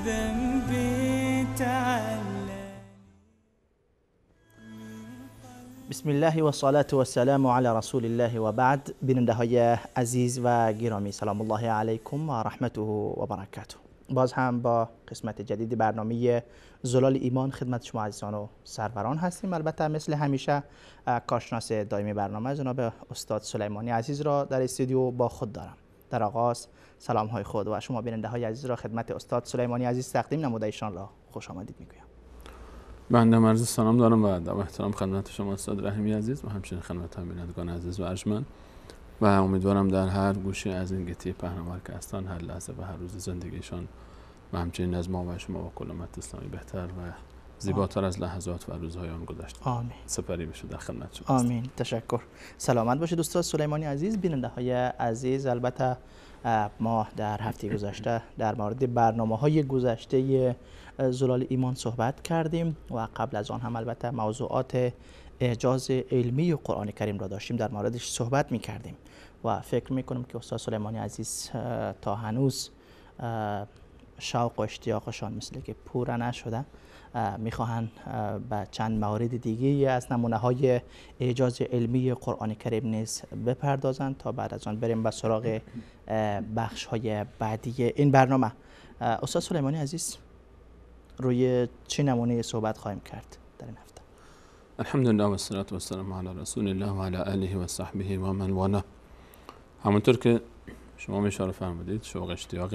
ذنبي تعلم. بسم الله و صلاة و سلام علی رسول الله و بعد. بیننده های عزیز و گرامی، سلام الله علیکم و رحمته و برکاته. باز هم با قسمت جدید برنامه زلال ایمان خدمت شما عزیزان و سروران هستیم. البته مثل همیشه کارشناس دائمی برنامه جناب استاد سلیمانی عزیز را در استودیو با خود دارم. در آغاز سلام های خود و شما بیننده های عزیز را خدمت استاد سلیمانی عزیز تقدیم نموده ایشان را خوش آمدید میگویم. بنده عرض سلام دارم و ادب و احترام خدمت شما استاد رحیمی عزیز و همچنین خدمت بینندگان عزیز و ارجمند و امیدوارم در هر گوشه از این گیتی پهناور که هستند هر لحظه و هر روز زندگیشان و همچنین از ما و شما و کل امت اسلامی بهتر و زیباتر از لحظات و روزهای آن گذشته آمین. سپری بشه در خدمت شما. آمین. تشکر. سلامت باشید استاد سلیمانی عزیز. بیننده های عزیز، البته ما در هفته گذشته در مورد برنامه‌های گذشته زلال ایمان صحبت کردیم و قبل از آن هم البته موضوعات اعجاز علمی قرآن کریم را داشتیم، در موردش صحبت می‌کردیم و فکر می‌کنم که استاد سلیمانی عزیز تا هنوز شوق و اشتیاقشان مثل که پوره نشده، میخواهند به چند مورد دیگه از نمونه‌های اعجاز علمی قرآن کریم نیز بپردازند تا بعد از آن بریم به سراغ بخش‌های بعدی این برنامه. استاد سلیمانی عزیز، روی چه نمونه صحبت خواهیم کرد در این هفته؟ الحمدلله و الصلاة و السلام علی رسول الله و علی آله و صحبه و من والاه. همونطور که شما اشاره فرمودید، شوق اشتیاق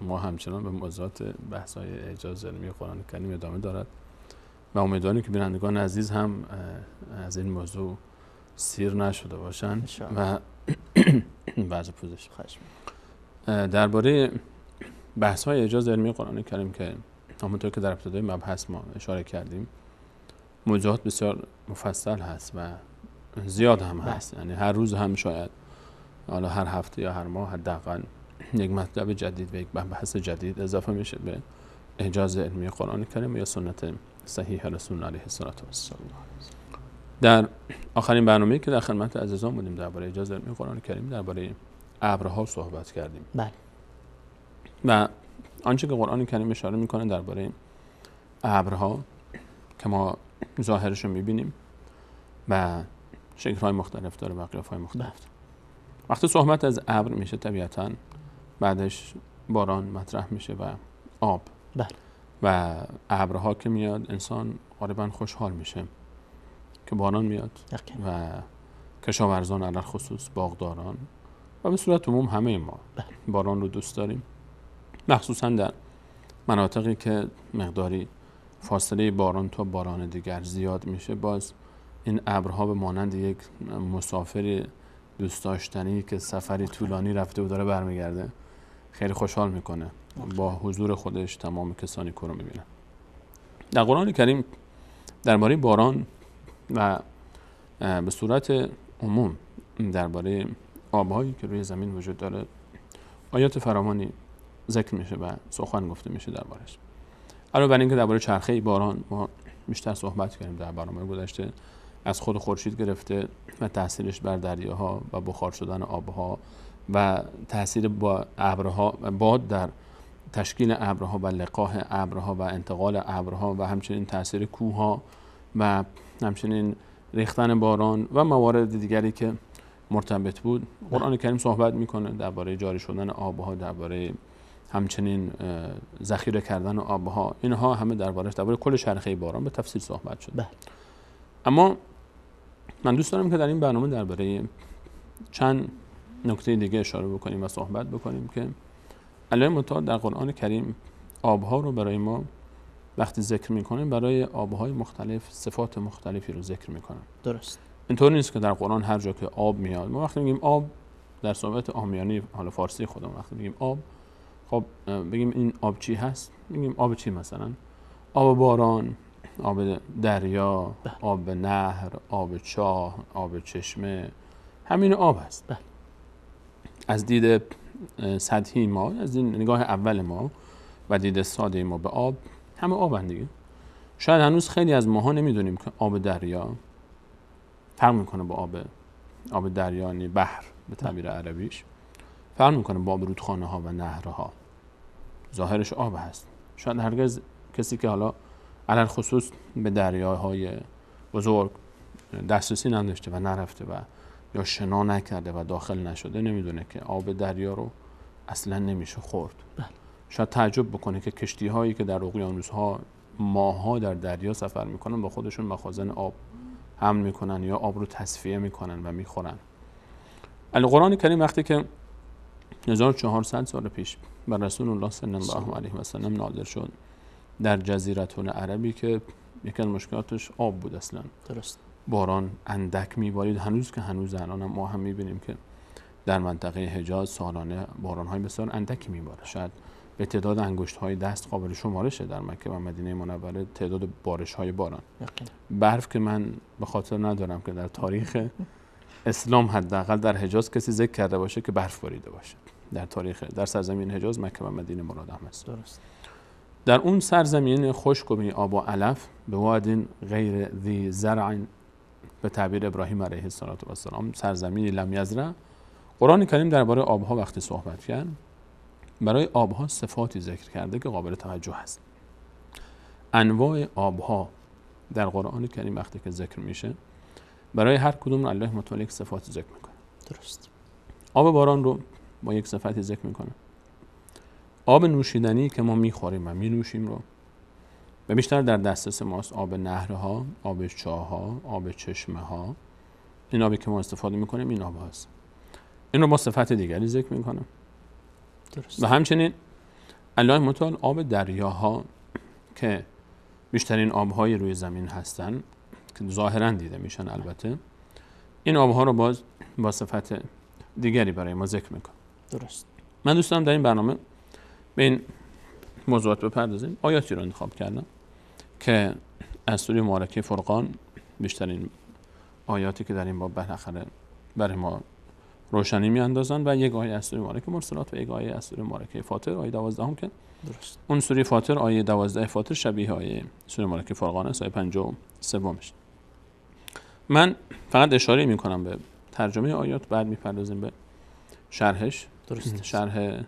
ما همچنان به موضوعات بحث‌های اعجاز علمی قرآن کریم ادامه دارد و امیدواریم که بینندگان عزیز هم از این موضوع سیر نشده باشند و بعض پوزش درباره بحث‌های اعجاز علمی قرآن کریم که همونطور که در ابتدای مبحث ما اشاره کردیم موضوعات بسیار مفصل هست و زیاد هم هست، یعنی هر روز هم شاید حالا هر هفته یا هر ماه حداقل یک مطلب جدید و یک بحث جدید اضافه میشه به اعجاز علمی قرآن کریم یا سنت صحیح رسول علیه الصلاة و السلام. در آخرین برنامه‌ای که در خدمت عزیزان بودیم درباره اعجاز علمی قرآن کریم درباره ابرها صحبت کردیم. بله. و آنچه که قرآن کریم اشاره میکنه درباره ابرها که ما ظاهرش رو میبینیم و شکل‌های مختلف داره و قیاف‌های مختلف. وقتی صحبت از ابر میشه طبیعتاً بعدش باران مطرح میشه و آب. بله. و ابرها که میاد انسان غالباً خوشحال میشه که باران میاد و کشاورزان علل خصوص باغداران و به صورت عموم همه ما باران رو دوست داریم، مخصوصاً در مناطقی که مقداری فاصله باران تا باران دیگر زیاد میشه. باز این ابرها به مانند یک مسافر دوست داشتنی که سفری طولانی رفته و داره برمیگرده خیلی خوشحال میکنه، با حضور خودش تمام کسانی که رو میبینه. در قرآن کریم درباره باران و به صورت عموم درباره آبهایی که روی زمین وجود داره آیات فراوانی ذکر میشه و سخن گفته میشه دربارش. علاوه بر اینکه درباره چرخه باران ما بیشتر صحبت کردیم در برنامه گذشته، از خود خورشید گرفته و تاثیرش بر دریاها و بخار شدن آبها و تاثیر با ابرها باد در تشکیل ابرها و لقاح ابرها و انتقال ابرها و همچنین تاثیر کوهها و همچنین ریختن باران و موارد دیگری که مرتبط بود. قرآن کریم صحبت میکنه درباره جاری شدن آبها، درباره همچنین ذخیره کردن آبها. اینها همه درباره کل چرخه باران به تفصیل صحبت شد. اما من دوست دارم که در این برنامه درباره چند نکته دیگه اشاره بکنیم و صحبت بکنیم که الله متعال در قرآن کریم آبها رو برای ما وقتی ذکر میکنه برای آبهای مختلف صفات مختلفی رو ذکر میکنه. درست. اینطور نیست که در قرآن هر جا که آب میاد، ما وقتی میگیم آب در صحبت عامیانه حالا فارسی خودمون وقتی میگیم آب، خب بگیم این آب چی هست؟ میگیم آب چی؟ مثلا آب باران، آب دریا، آب نهر، آب چاه، آب چشمه، همین آب هست. از دید سطحی ما، از این نگاه اول ما و دید ساده ما به آب، همه آب هست دیگه. شاید هنوز خیلی از ماها نمیدونیم که آب دریا فرق میکنه با آب دریا، یعنی بحر به تعبیر عربیش، فرق میکنه با آب رودخانه ها و نهرها. ظاهرش آب هست شاید هرگز کسی که حالا علل خصوص به دریاهای بزرگ دسترسی نداشته و نرفته و یا شنا نکرده و داخل نشده نمیدونه که آب دریا رو اصلا نمیشه خورد. شاید تعجب بکنه که کشتی هایی که در اقیانوس‌ها ماه‌ها در دریا سفر میکنن با خودشون مخازن آب حمل میکنن یا آب رو تصفیه میکنن و میخورن. القرآن کریم وقتی که 1400 سال پیش بر رسول الله صلی الله علیه و سلم نازل شد در جزیره العربی که یکی از مشکلاتش آب بود، اصلا درست باران اندک میبارید. هنوز الان ما هم میبینیم که در منطقه حجاز سالانه باران‌های بسیار اندکی میباره، شاید به تعداد انگشت‌های دست قابل شمارشه در مکه و مدینه منوره تعداد بارش‌های باران. برف که من به خاطر ندارم که در تاریخ اسلام حداقل در حجاز کسی ذکر کرده باشه که برف باریده باشه. در سرزمین حجاز مکه و مدینه مراد هم است. درست. در اون سرزمین خشک و بی آب و علف به وادین غیر ذی زرع به تعبیر ابراهیم علیه السلام سرزمینی لم یزرع، قرآن کریم درباره آبها وقتی صحبت کرد برای آبها صفاتی ذکر کرده که قابل توجه است. انواع آبها در قرآن کریم وقتی که ذکر میشه برای هر کدوم الله متعال یک صفاتی ذکر میکنه. درست. آب باران رو با یک صفتی ذکر میکنه. آب نوشیدنی که ما میخوریم و مینوشیم رو به بیشتر در دسترس ماست. آب نهرها، آب چاه‌ها، آب چشمه‌ها، این آبی که ما استفاده میکنیم این آب هست. این رو با صفت دیگری ذکر میکنه. درست. و همچنین الله متعال آب دریاها که بیشترین آبهای روی زمین هستن که ظاهرا دیده میشن، البته این آبها رو باز با صفت دیگری برای ما ذکر میکنه. درست. من دوست دارم در این برنامه به این موضوعات بپردازیم. آیاتی رو انتخاب کردم که از سوره مبارکه فرقان، بیشترین آیاتی که در این باب بالاخره برای ما روشنی میاندازن، و یک آیه از سوره مبارکه مرسلات و یک آیه از سوره مبارکه فاطر آیه 12 که درست. اون سوره فاطر آیه 12 فاطر شبیه آیه سوره مبارکه فرقان است، آیه 53. من فقط اشاره میکنم به ترجمه آیات، بعد میپردازیم به شرحش. درست. شرح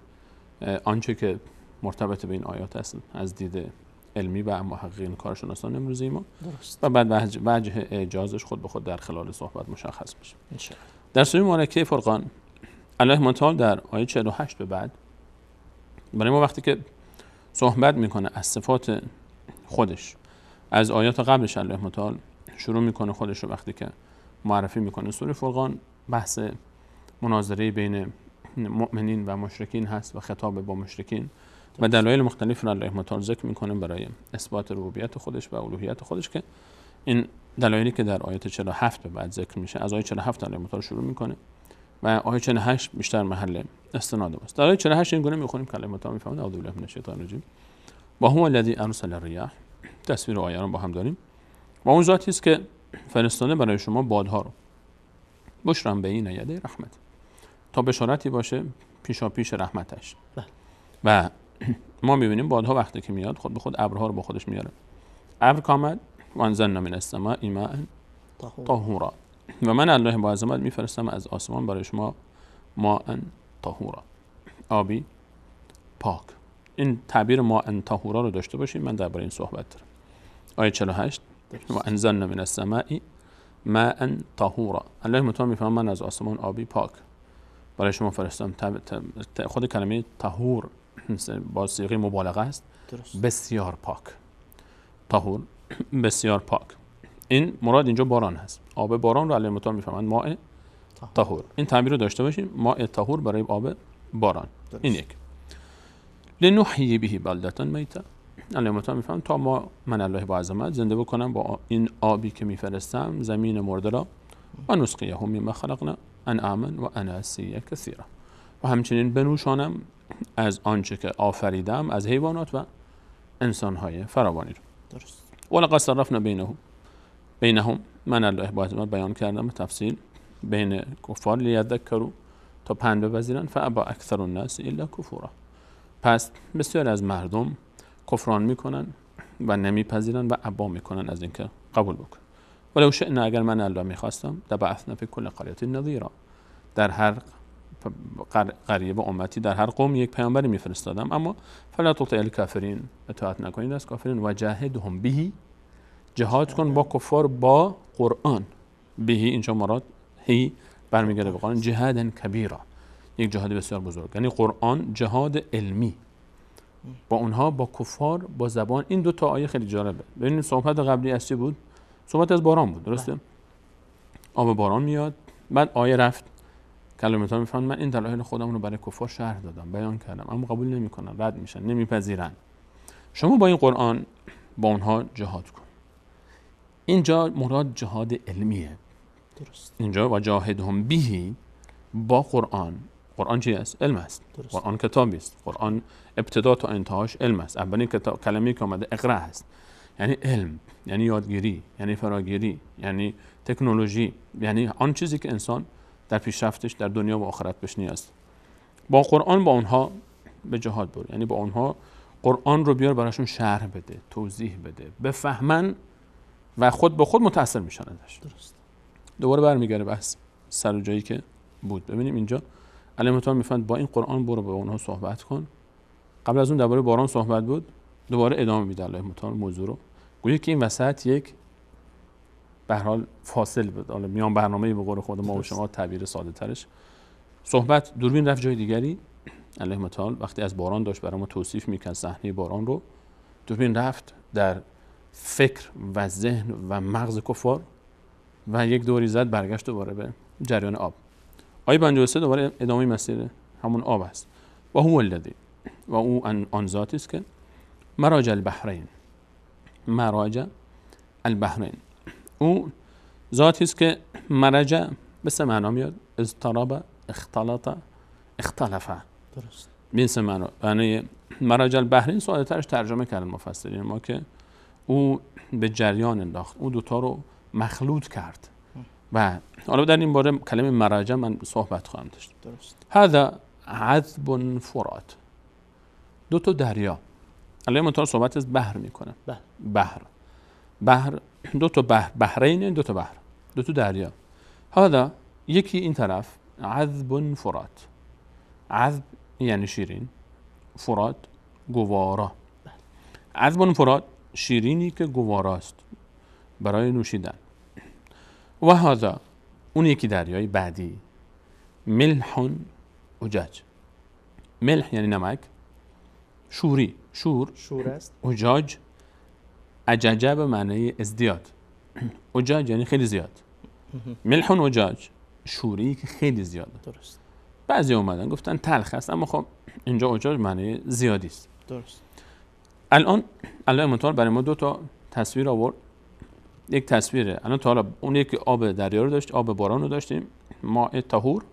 آنچه که مرتبط به این آیات است از دید علمی و محققین کارشناسان امروزی ما. درست. و بعد وجه اعجازش خود به خود در خلال صحبت مشخص میشه. انشاءالله. در سوره مبارکه فرقان الله متعال در آیه 48 به بعد برای ما وقتی که صحبت میکنه از صفات خودش، از آیات قبلش الله متعال شروع میکنه خودش رو وقتی که معرفی میکنه. سوره فرقان بحث مناظره بین مؤمنین و مشرکین هست و خطاب با مشرکین و دلایل مختلف را الله متعال ذکر میکنه برای اثبات ربوبیت خودش و الوهیت خودش، که این دلایلی که در آیه 47 به بعد ذکر میشه. از آیه 47 الله متعال شروع میکنه و آیه 48 بیشتر محل استناد است. در آیه 48 این گونه میخونیم که الله متعال میفرماید اعوذ بالله من الشیطان الرجیم و هو الذی ارسل الرياح. تصویر آیه رو با هم داریم. و اون ذاتی است که فرستاده برای شما بادها رو بشرا بین یدی رحمت، تا بشارتی باشه پیشا پیش رحمتش. و ما میبینیم بادها وقتی که میاد خود به خود ابرها رو با خودش میاره. ابر کامد و انزلنا من السماء ماء طهورا، و من الله با عظمت میفرستم از آسمان برای شما ماء طهورا، آبی پاک. این تعبیر ماء طهورا رو داشته باشیم، من درباره این صحبت دارم. آیه 48 و انزلنا من السماء ماء طهورا، الله متعال میفرماید من از آسمان آبی پاک برای شما فرستم. خود کلمه طهور با صیغه مبالغه است. درست. بسیار پاک. طهور بسیار پاک. این مراد اینجا باران هست. آب باران رو الله متعال میفرماید ماء طهور. این تعبیر رو داشته باشیم، ماء طهور برای آب باران. درست. این یک. لنحیی به بلدة میتا، الله متعال میفرماید تا من الله با عظمت زنده بکنم با این آبی که میفرستم زمین مرده را، و نسقیه مما خلقنا انعاما و اناسیا کثیرا، و همچنین بنوشانم از آنچه که آفریدم از حیوانات و انسانهای فراوانی رو. درست. ولقد صرفنا بینهم من الله با عظمت بیان کردم تفصیل بین کفار لیذکروا تا پند بپذیرن، فابا اکثر الناس الا کفورا، پس بسیار از مردم کفران میکنن و نمیپذیرن و ابا میکنن از اینکه قبول بکنن. ولو شئنا، اگر من الله میخواستم، لبعثنا فی کل قریة نذیرا، در هر قریه و امتی در هر قوم یک پیامبری میفرستادم، اما فلا تطع الکافرین، اطاعت نکنید از کافرین، و جاهدهم به، جهاد کن با کفار با قرآن. به اینجا مراد هی برمیگرده به قرآن، جهادا کبیرا، یک جهاد بسیار بزرگ، یعنی قرآن جهاد علمی با اونها، با کفار، با زبان. این دو تا آیه خیلی جالبه. ببینید صحبت قبلی از چی بود؟ صحبت از باران بود، درسته؟ آب باران میاد، بعد آیه رفت کلمت‌ها میفهمن من این دلایل خودم رو برای کفار شرح دادم، بیان کردم، اما قبول نمیکنن، رد میشن، نمیپذیرن. شما با این قرآن با اونها جهاد کن. اینجا مراد جهاد علمیه، درست. اینجا و جاهدهم به، با قرآن. قرآن چی است؟ علم است. درست. قرآن کتابی است. قرآن ابتدا تا انتهاش علم است. اولین کلمه‌ای که اومده اقرا است، یعنی علم، یعنی یادگیری، یعنی فراگیری، یعنی تکنولوژی، یعنی آن چیزی که انسان در پیشرفتش در دنیا و آخرت بهش نیاز. با قرآن با اونها به جهاد برو، یعنی با اونها قرآن رو بیار براشون شرح بده، توضیح بده، بفهمن و خود به خود متأثر میشن ازش. درست. دوباره برمیگره بحث سر جایی که بود. ببینیم اینجا علی مطلق میفهمد با این قرآن برو با اونها صحبت کن. قبل از اون درباره باران صحبت بود، دوباره ادامه میده علی مطلق موضوع رو. گویا که این وسط یک به هر حال فاصل بود، حالا میان برنامه‌ای به قول خود ما و شما، تعبیر ساده ترش. صحبت دوربین رفت جای دیگری. علیه مطلق وقتی از باران داشت برای ما توصیف میکرد صحنه باران رو، دوربین رفت در فکر و ذهن و مغز کفار و یک دوری زد، برگشت دوباره به جریان آب. آیه 53 دوباره ادامه مسیر همون آب است. و هو الذی، و او آن ذاتی است که مراج البحرین، مراج البحرین، او ذاتی است که مرج به سه معنا میاد، اضطراب، اختلط، اختلف. درست. این سه معنا. یعنی مراج البحرین ساده ترش ترجمه کردن مفسرین ما که او به جریان انداخت، او دوتا رو مخلوط کرد. و حالا در این باره کلمه مراج من صحبت خواهم داشت. درست. هذا عذب فرات، دو تا دریا. علیه مطلق صحبت از بحر میکنه. بحر دو تا بحرین، دو تا بحر، دو تا دریا. هذا یکی این طرف، عذب فرات. عذب یعنی شیرین، فرات گوارا. عذب فرات شیرینی که گواراست برای نوشیدن. و هذا اون یکی دریای بعدی، ملح اجاج. ملح یعنی نمک، شوری، شور است. اجاج، اجاجه به معنی ازدیاد، اجاج یعنی خیلی زیاد. ملح اجاج، شوری که خیلی زیاده. درست. بعضی اومدن گفتن تلخ است، اما خب اینجا اجاج معنی زیادی است. درست. الان الله متعال برای ما دو تا تصویر آورد. یک تصویره، الان تا حالا اون یک آب دریا رو داشت، آب باران رو داشتیم، ماء طهور.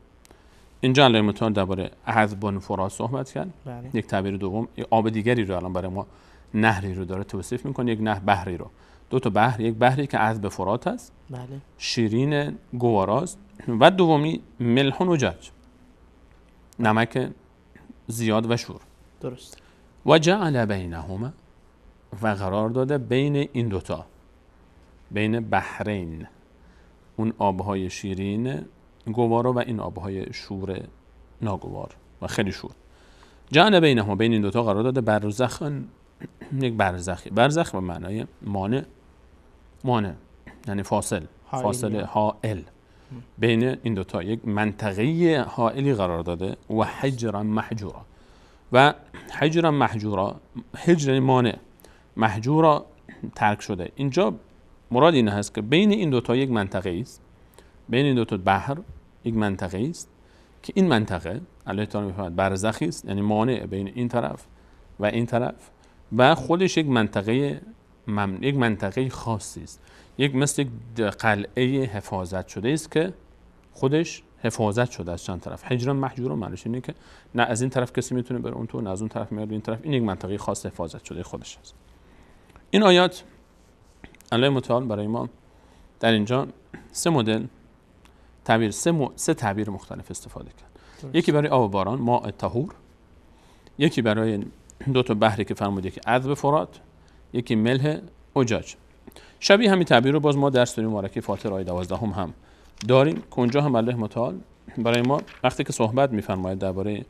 اینجا الله متعال درباره عذب فرات صحبت کرد. بله. یک تعبیر دوم، آب دیگری رو الان برای ما، نهری رو داره توصیف میکنه، یک نهر، بحری رو. دو تا بحر، یک بحری که عذب فرات است، بله، شیرین گواراست، و دومی ملح اجاج، نمک زیاد و شور. درست. و جعل بینهما، و قرار داده بین این دوتا، بین بحرین، اون آبهای شیرین گوارا و این آبهای شور ناگوار و خیلی شور. جعل بینهما، بین این دوتا قرار داده برزخن، یک برزخی. برزخ به معنای مانع یعنی فاصله حائل. بین این دوتا یک منطقه حائلی قرار داده. و حجرا محجورا، و حجرا محجورا، حجر یعنی مانع، محجورا ترک شده. اینجا مراد این هست که بین این دوتا یک منطقه است، بین این دوتا بحر یک منطقه است که این منطقه الله تعالی میفرماید برزخی است، یعنی مانع بین این طرف و این طرف، و خودش یک منطقه خاصی است، یک مثل قلعه حفاظت شده است که خودش حفاظت شده از چند طرف. حجر محجور معنیش اینه که نه از این طرف کسی میتونه بره اون تو، نه از اون طرف میاد این طرف. این یک منطقه خاص حفاظت شده خودش است. این آیات الله متعال برای ما در اینجا سه مدل تعبیر، سه تعبیر مختلف استفاده کرد. یکی برای آب باران، ماء طهور، یکی برای دو تا بحری که فرمود، یکی عذب فرات، یکی ملح اجاج. شبیه همین تعبیر رو باز ما در سوره مبارکه فاطر آیه 12 هم داریم که اونجا هم الله متعال برای ما وقتی که صحبت می‌فرماید درباره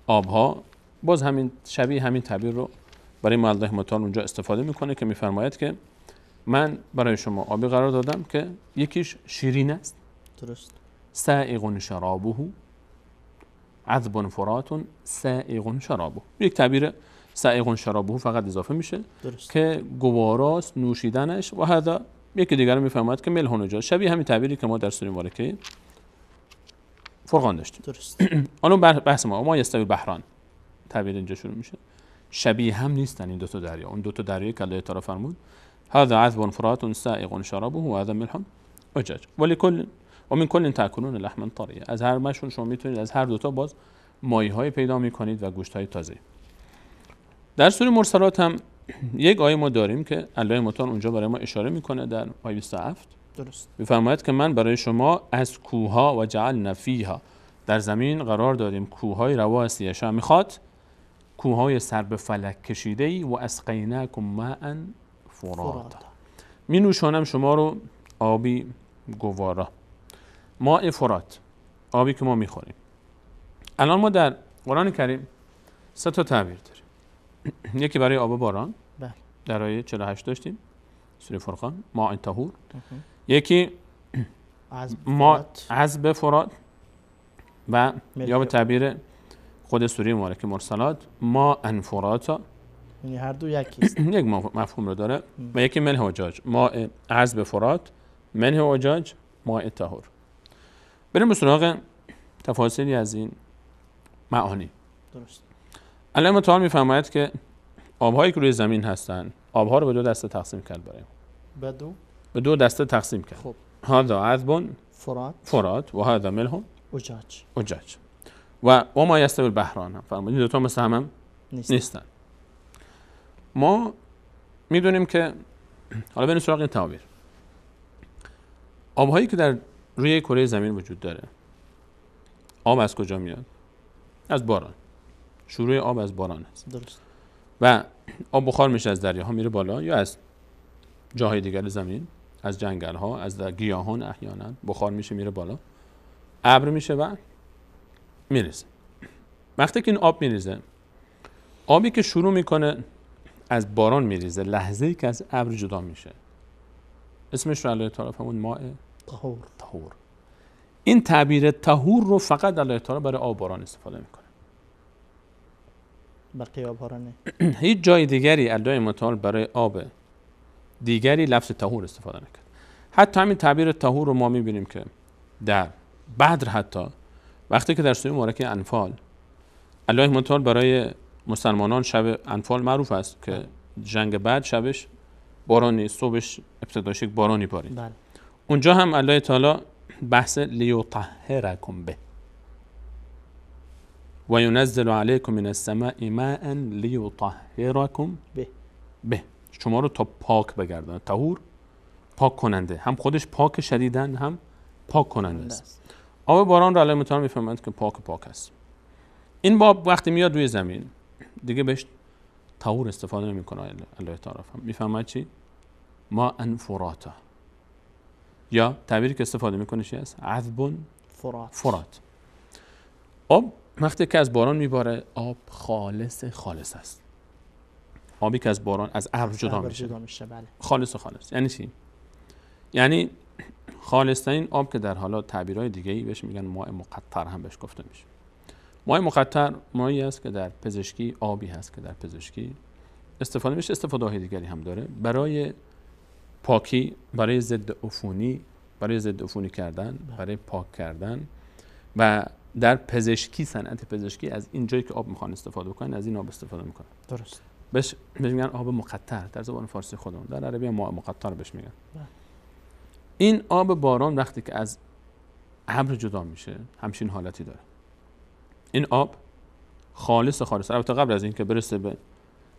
آبها، باز همین شبیه همین تعبیر رو برای ما الله متعال اونجا استفاده میکنه که می‌فرماید که من برای شما آبی قرار دادم که یکیش شیرین است، درست، سائغ شرابه، عذب فرات سائغ شرابه. یک تعبیر سائغ شرابه فقط اضافه میشه درست، که گواراست نوشیدنش. و هذا یکی دیگر رو میفهمد که ملح نجات، شبیه همین تعبیری که ما در سوره مبارکه فرقان داشتیم. درست. الان بحث ما یستوی البحران تعبیر اینجا شروع میشه. شبیه هم نیستن این دو تا دریا. اون دو تا دریا که الله تعالی فرمود هذا عذب فرات سائغ شرابه و هذا ملح اجاج ولکل و من کل تاکلون لحما طریا. از هر مشون شما میتونید از هر دو تا باز مایه‌های پیدا میکنید و گوشت‌های تازه. در سوره مرسلات هم یک آیه ما داریم که الله متعال اونجا برای ما اشاره میکنه در آیه 27. درست. میفرماید که من برای شما از کوه‌ها و جعلنا فیها، در زمین قرار دادیم کوه‌های رواسیه، شما میخواد کوه‌های سر به فلک کشیده‌ای و اسقیناکم ماء فراتا، می نوشانم شما رو آبی گوارا، ماء فرات، آبی که ما میخوریم. الان ما در قرآن کریم 3 تا تعبیر داریم. یکی برای آب باران، بله، در آیه 48 داشتیم سوره فرقان، ماء طهور. یکی ما عذب فرات و یا به تعبیر خود سوره مبارکه مرسلات ماء فراتا، یعنی هر دو یکی است. یک مفهوم رو داره. و یکی ملح اجاج، ماء عذب فرات، ملح اجاج، ماء طهور. بریم به سراغ تفاصیلی از این معانی. درست. الله متعال میفرماید که آب‌هایی که روی زمین هستن، آب‌ها رو به 2 دسته تقسیم کرد برای ما. به 2 دسته تقسیم کرد. خب. هذا عذب فرات و هذا ملح اجاج. و ما یستوی البحران هم فرمودید دو تا مثل هم نیستن. ما میدونیم که حالا بریم سراغ این تعابیر. آب‌هایی که در روی کره زمین وجود داره، آب از کجا میاد؟ از باران. شروع آب از باران است. درست. و آب بخار میشه از دریاها میره بالا یا از جاهای دیگر زمین، از جنگل‌ها، از گیاهان، احیانا بخار میشه میره بالا، ابر میشه و میریزه. وقتی که این آب میریزه، آبی که شروع میکنه از باران میریزه، لحظه‌ای که از ابر جدا میشه، اسمش رو الله تعالی فرمود ماء طهور. این تعبیر طهور رو فقط الله تعالی برای آب باران استفاده میکنه. بقیه آب‌ها را نه. هیچ جای دیگری الله متعال برای آب دیگری لفظ طهور استفاده نکرد. حتی همین تعبیر طهور رو ما میبینیم که در بدر، حتی وقتی که در سوره مبارکه انفال الله متعال برای مسلمانان شب انفال معروف است که جنگ بعد شبش بارانی، صبحش ابتداش یک بارانی بارید. بله. اونجا هم الله تعالی بحث لیطهرکم به و ینزل علیکم من السماء ماء لیطهرکم به، شما رو تا پاک بگرداند. طهور پاک کننده، هم خودش پاک شدیدن هم پاک کننده است. آب باران رو الله متعال میفهمند که پاک است. این باب وقتی میاد روی زمین دیگه بهش طهور استفاده نمیکنه. الله تعالی میفهمد چی؟ ماء فراتا، یا تعبیری که استفاده میکنه چی است؟ عذب فرات. آب وقتی که از باران میباره، آب خالص است. آبی که از باران از ابر جدا میشه. بله. خالص. یعنی چی؟ یعنی خالص‌ترین آب که در حالا تعبیرهای دیگه‌ای بهش میگن ماء مقطر هم بهش گفته میشه. ماء مقطر مایی است که در پزشکی، آبی هست که در پزشکی استفاده میشه. استفاده‌های دیگری هم داره برای پاکی، برای ضد عفونی کردن، برای پاک کردن. و در پزشکی، صنعت پزشکی از این جایی که آب میخوان استفاده کنن از این آب استفاده میکنن. درست. بهش میگن آب مقطر در زبان فارسی خودمون، در عربی ماء مقطر بهش میگن. این آب باران وقتی که از ابر جدا میشه همچین حالتی داره. این آب خالص. البته قبل از این که برسه به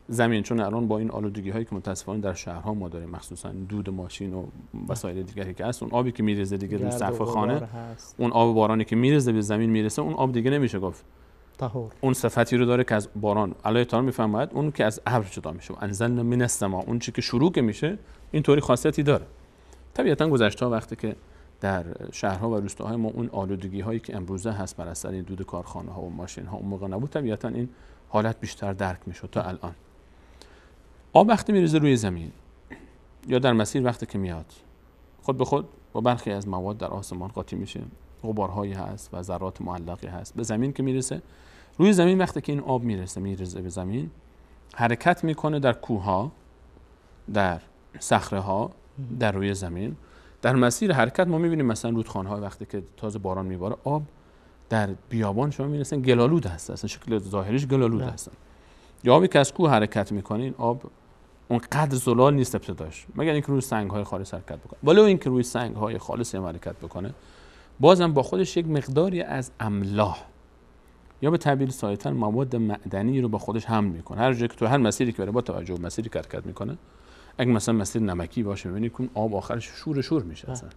زمین، چون الان با این آلودگی هایی که متاسفانه در شهرها ما داریم، مخصوصا دود ماشین و وسایل دیگری که هست، اون آبی که میریزه دیگه رو سقف خانه، اون آب بارانی که میریزه به زمین میرسه، اون آب دیگه نمیشه گفت طهور. اون صفتی رو داره که از باران الله تعالی میفهمد اون که از ابر جدا میشه. انزلنا من السماء، اون چی که شروع میشه اینطوری خاصیتی داره. طبیعتا گذشته ها وقتی که در شهرها و روستاهای ما اون آلودگی هایی که امروزه هست بر اثر این دود کارخانه ها و ماشین ها اون موقع نبود، طبیعتا این حالت بیشتر درک میشد تا الان. آب وقتی میریزه روی زمین یا در مسیر وقتی که میاد خود به خود با برخی از مواد در آسمان قاطی میشه، غبارهایی هست و ذرات معلقی هست، به زمین که میرسه، روی زمین وقتی که این آب میرسه به زمین، حرکت میکنه در کوهها، در صخره ها، در روی زمین. در مسیر حرکت ما میبینیم مثلا رودخانه‌ها وقتی که تازه باران میباره، آب در بیابان شما میرسن گلالود هست، اصلا شکل ظاهریش گلالود هستن. یا آبی که از کوه حرکت میکنه، این آب اونقدر زلال نیست ابتداش، مگر اینکه روی سنگ‌های خالص حرکت بکنه. ولی اینکه روی سنگ‌های خالص هم حرکت بکنه، بازم با خودش یک مقداری از املاح یا به تعبیر ساده‌تر مواد معدنی رو با خودش حمل میکنه. هر جایی که تو هر مسیری که بره، با توجه به مسیری که حرکت میکنه، اگه مثلا مسیر نمکی باشه می‌بینید که آب آخرش شور میشه اصلا.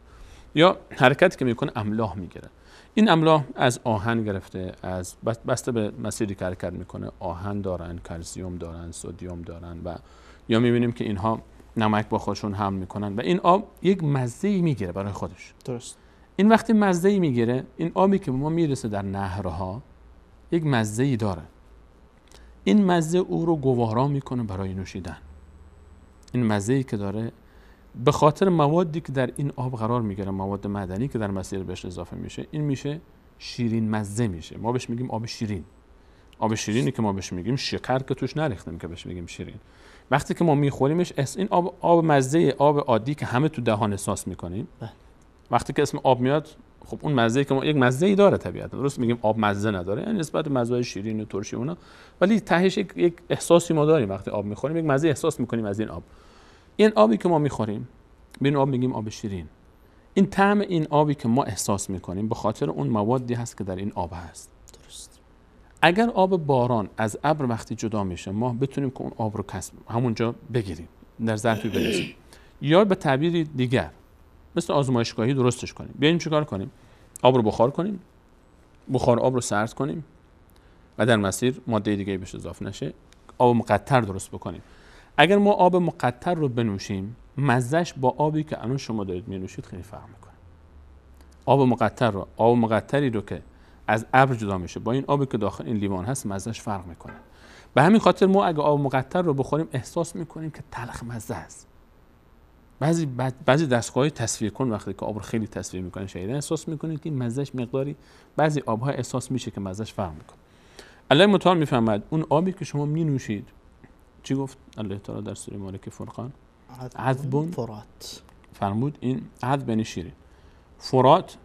یا حرکتی که میکنه املاح میگیره. این املاح از آهن گرفته، از بسته به مسیری که حرکت میکنه، آهن دارن، کلسیم دارن، سدیم دارن و یا میبینیم که اینها نمک با خودشون حمل میکنن و این آب یک مزه‌ای میگیره برای خودش. درست. این وقتی مزه‌ای میگیره، این آبی که به ما میرسه در نهرها یک مزه‌ای داره. این مزه او رو گوارا میکنه برای نوشیدن. این مزه‌ای که داره به خاطر موادی که در این آب قرار میگیره، مواد معدنی که در مسیر بهش اضافه میشه، این میشه شیرین مزه میشه. ما بهش میگیم آب شیرین. آب شیرینی که ما بهش میگیم، شکر که توش نریختیم که بهش میگیم شیرین. وقتی که ما میخوریمش، این آب مزه، آب عادی که همه تو دهان احساس میکنیم، وقتی که اسم آب میاد، خب اون مزه که ما یک مزه‌ای داره طبیعتا، درست میگیم آب مزه نداره، یعنی نسبت به مزه‌های شیرین و ترشی اونا، ولی تهش یک احساسی ما داریم. وقتی آب میخوریم یک مزه احساس میکنیم از این آب. این آبی که ما میخوریم، به این آب میگیم آب شیرین. این طعم این آبی که ما احساس میکنیم به خاطر اون موادی هست که در این آب هست. درست. اگر آب باران از ابر وقتی جدا میشه، ما بتونیم که اون آب رو همونجا بگیریم، در ظرفی بریزیم، یا به تعبیری دیگر مثل آزمایشگاهی درستش کنیم. بیایم چیکار کنیم؟ آب رو بخار کنیم، بخار آب رو سرد کنیم و در مسیر ماده دیگه بهش اضافه نشه، آب مقطر درست بکنیم. اگر ما آب مقطر رو بنوشیم، مزهش با آبی که الان شما دارید می‌نوشید خیلی فرق میکنه. آب مقطری رو که از ابر جدا میشه با این آبی که داخل این لیوان هست، مزهش فرق میکنه. به همین خاطر ما اگه آب مقطر رو بخوریم، احساس میکنیم که تلخ مزه است. بعضی دستگاه‌های تصفیه کن وقتی که آب رو خیلی تصفیه میکنن، شایدن احساس میکنید که مزهش مقداری، بعضی آب‌ها احساس میشه که مزهش فرق میکنه. الله متعال میفهمد اون آبی که شما مینوشید، چی گفت الله تعالی در سوره مالک فرقان؟ عذب فرات. فرمود این عذب یعنی شیرین، فرات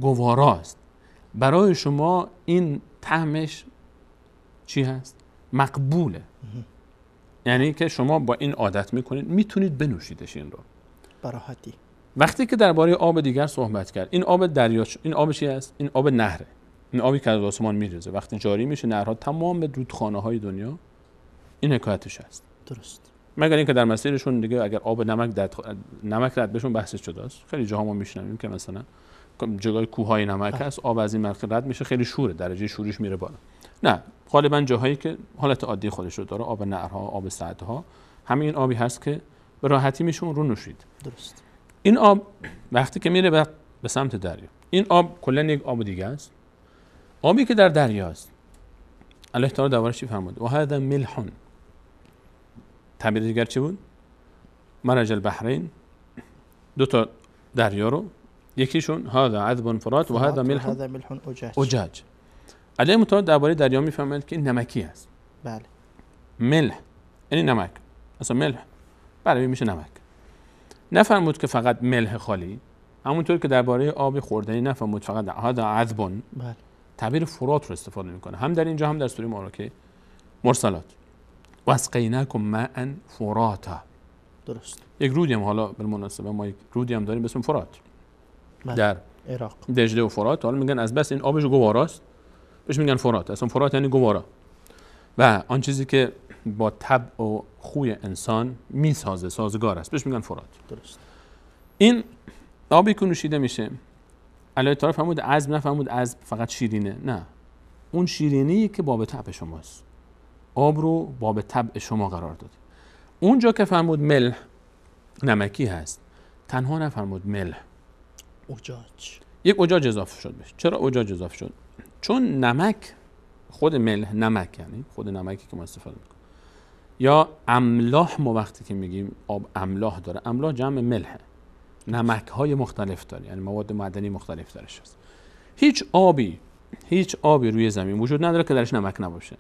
گوارا است. برای شما این طعمش چی هست؟ مقبوله. یعنی که شما با این عادت میکنید، میتونید بنوشیدش این رو براحتی. وقتی که درباره آب دیگر صحبت کرد، این آب دریا، این آب چی است؟ این آب نهره. این آبی که از آسمان میریزه وقتی جاری میشه نهرها، تمام رودخانه‌های دنیا این حکایتش است. درست. مگر اینکه در مسیرشون دیگه اگر آب نمک رد بهشون بحث جداست. خیلی جاها ما میشنویم که مثلا جای کوههای نمک هست، آب از این منطقه رد میشه، خیلی شوره، درجه شوریش میره بالا. نه، غالبا جاهایی که حالت عادی خودش رو داره، آب نهرها، آب سدها، همین آبی هست که به راحتی میشه اون رو نوشید. درست. این آب وقتی که میره به سمت دریا، این آب کلا یک آب دیگه است. آبی که در دریاست، الله تعالی دربارش چی فرمود؟ و هذا ملح. تعبیر دیگر چی بود؟ مرج البحرین، دو تا دریا رو، یکیشون هذا عذب فرات و هذا ملح اجاج. الله متعال درباره دریا میفهمد که این نمکی است. بله. ملح یعنی نمک. اصلا ملح برای میشه نمک. نفرمود که فقط ملح خالی، همونطور که درباره آب خوردنی نفرمود فقط هذا عذب. بله. تعبیر فرات رو استفاده میکنه، هم در اینجا هم در سوره مبارکه مرسلات. واسقیناکم ماء فراتا. درست. یک رودی هم، حالا بالمناسبه ما یک رودی هم داریم به اسم فرات در عراق، دجله و فرات. حالا میگن از بس این آبش گواراست بهش میگن فرات. اصلا فرات یعنی گوارا و آن چیزی که با طبع و خوی انسان میسازه، سازگار است، بهش میگن فرات. درست. این آبی که نوشیده میشه، الله تعالی فرمود عذب، نفرمود عذب فقط شیرینه، نه، اون شیرینی که باب طبع شماست، آب رو باب طبع شما قرار داد. اونجا که فرمود ملح نمکی هست، تنها نفرمود ملح، اجاج. یک اجاج اضافه شد بهش. چرا اجاج اضافه شد؟ چون نمک، خود ملح، نمک یعنی خود نمکی که ما استفاده میکنیم، یا املاح، ما وقتی که میگیم آب املاح داره، املاح جمع ملحه، نمک های مختلف داره، یعنی مواد معدنی مختلف درش هست. هیچ آبی روی زمین وجود نداره که درش نمک نباشه.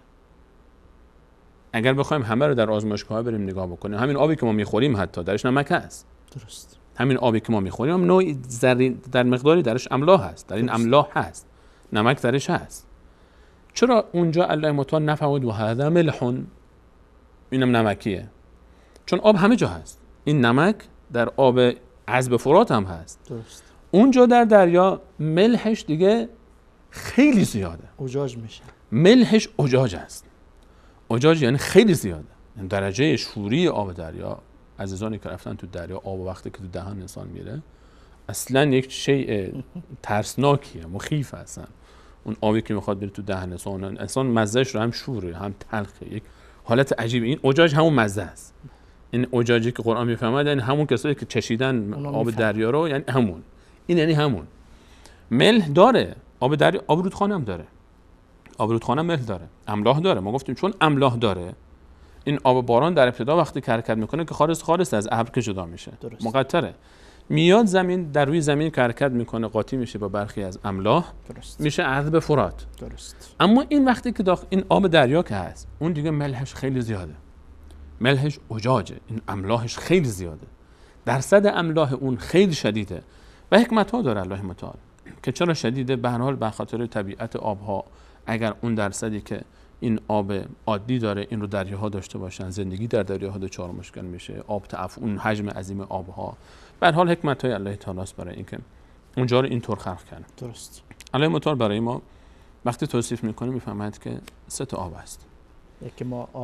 اگر بخوایم همه رو در آزمایشگاه بریم نگاه بکنیم، همین آبی که ما میخوریم حتی درش نمک هست. درست. همین آبی که ما میخوریم هم نوعی در مقداری درش املاح هست، در این املاح هست، نمک درش هست. چرا اونجا الله متعال نفرمود و هذا ملح، اینم نمکیه؟ چون آب همه جا هست. این نمک در آب عذب فرات هم هست. درست. اونجا در دریا ملحش دیگه خیلی زیاده، اجاج میشه. ملحش اجاج است. اجاج یعنی خیلی زیاده. یعنی درجه شوری آب دریا، عزیزانی که رفتن تو دریا، آب وقتی که تو دهن انسان میره اصلا یک شیء ترسناکیه، مخیف هستن. اون آبی که میخواد بره تو دهن انسان مزهش رو هم شوره هم تلخه، یک حالت عجیبه. این اجاج همون مزه است. این اجاجی که قرآن میفهمد یعنی همون کسایی که چشیدن آب دریا رو، یعنی همون. این یعنی همون. ملح داره آب دریا، آب رودخانه هم داره. آب رودخانه ملح داره، املاح داره. ما گفتیم چون املاح داره، این آب باران در ابتدا وقتی که حرکت میکنه که خالص از ابر که جدا میشه، مقطره، میاد زمین، در روی زمین که حرکت میکنه قاطی میشه با برخی از املاح، میشه عذب فرات. درست. اما این وقتی که این آب دریا که هست، اون دیگه ملحش خیلی زیاده، ملحش اجاجه، این املاحش خیلی زیاده، درصد املاح اون خیلی شدیده و حکمت ها داره الله متعال که چرا شدیده. به هر حال به خاطر طبیعت آبها، اگر اون درصدی که این آب عادی داره این رو دریاها داشته باشن، زندگی در دریاها دچار مشکل میشه، آب تعفن، اون حجم عظیم آبها، به هر حال حکمت های الله تعالی است برای اینکه اونجا رو اینطور خلق کرده. درست. الله متعال برای ما وقتی توصیف میکنه میفهمد که 3 تا آب است.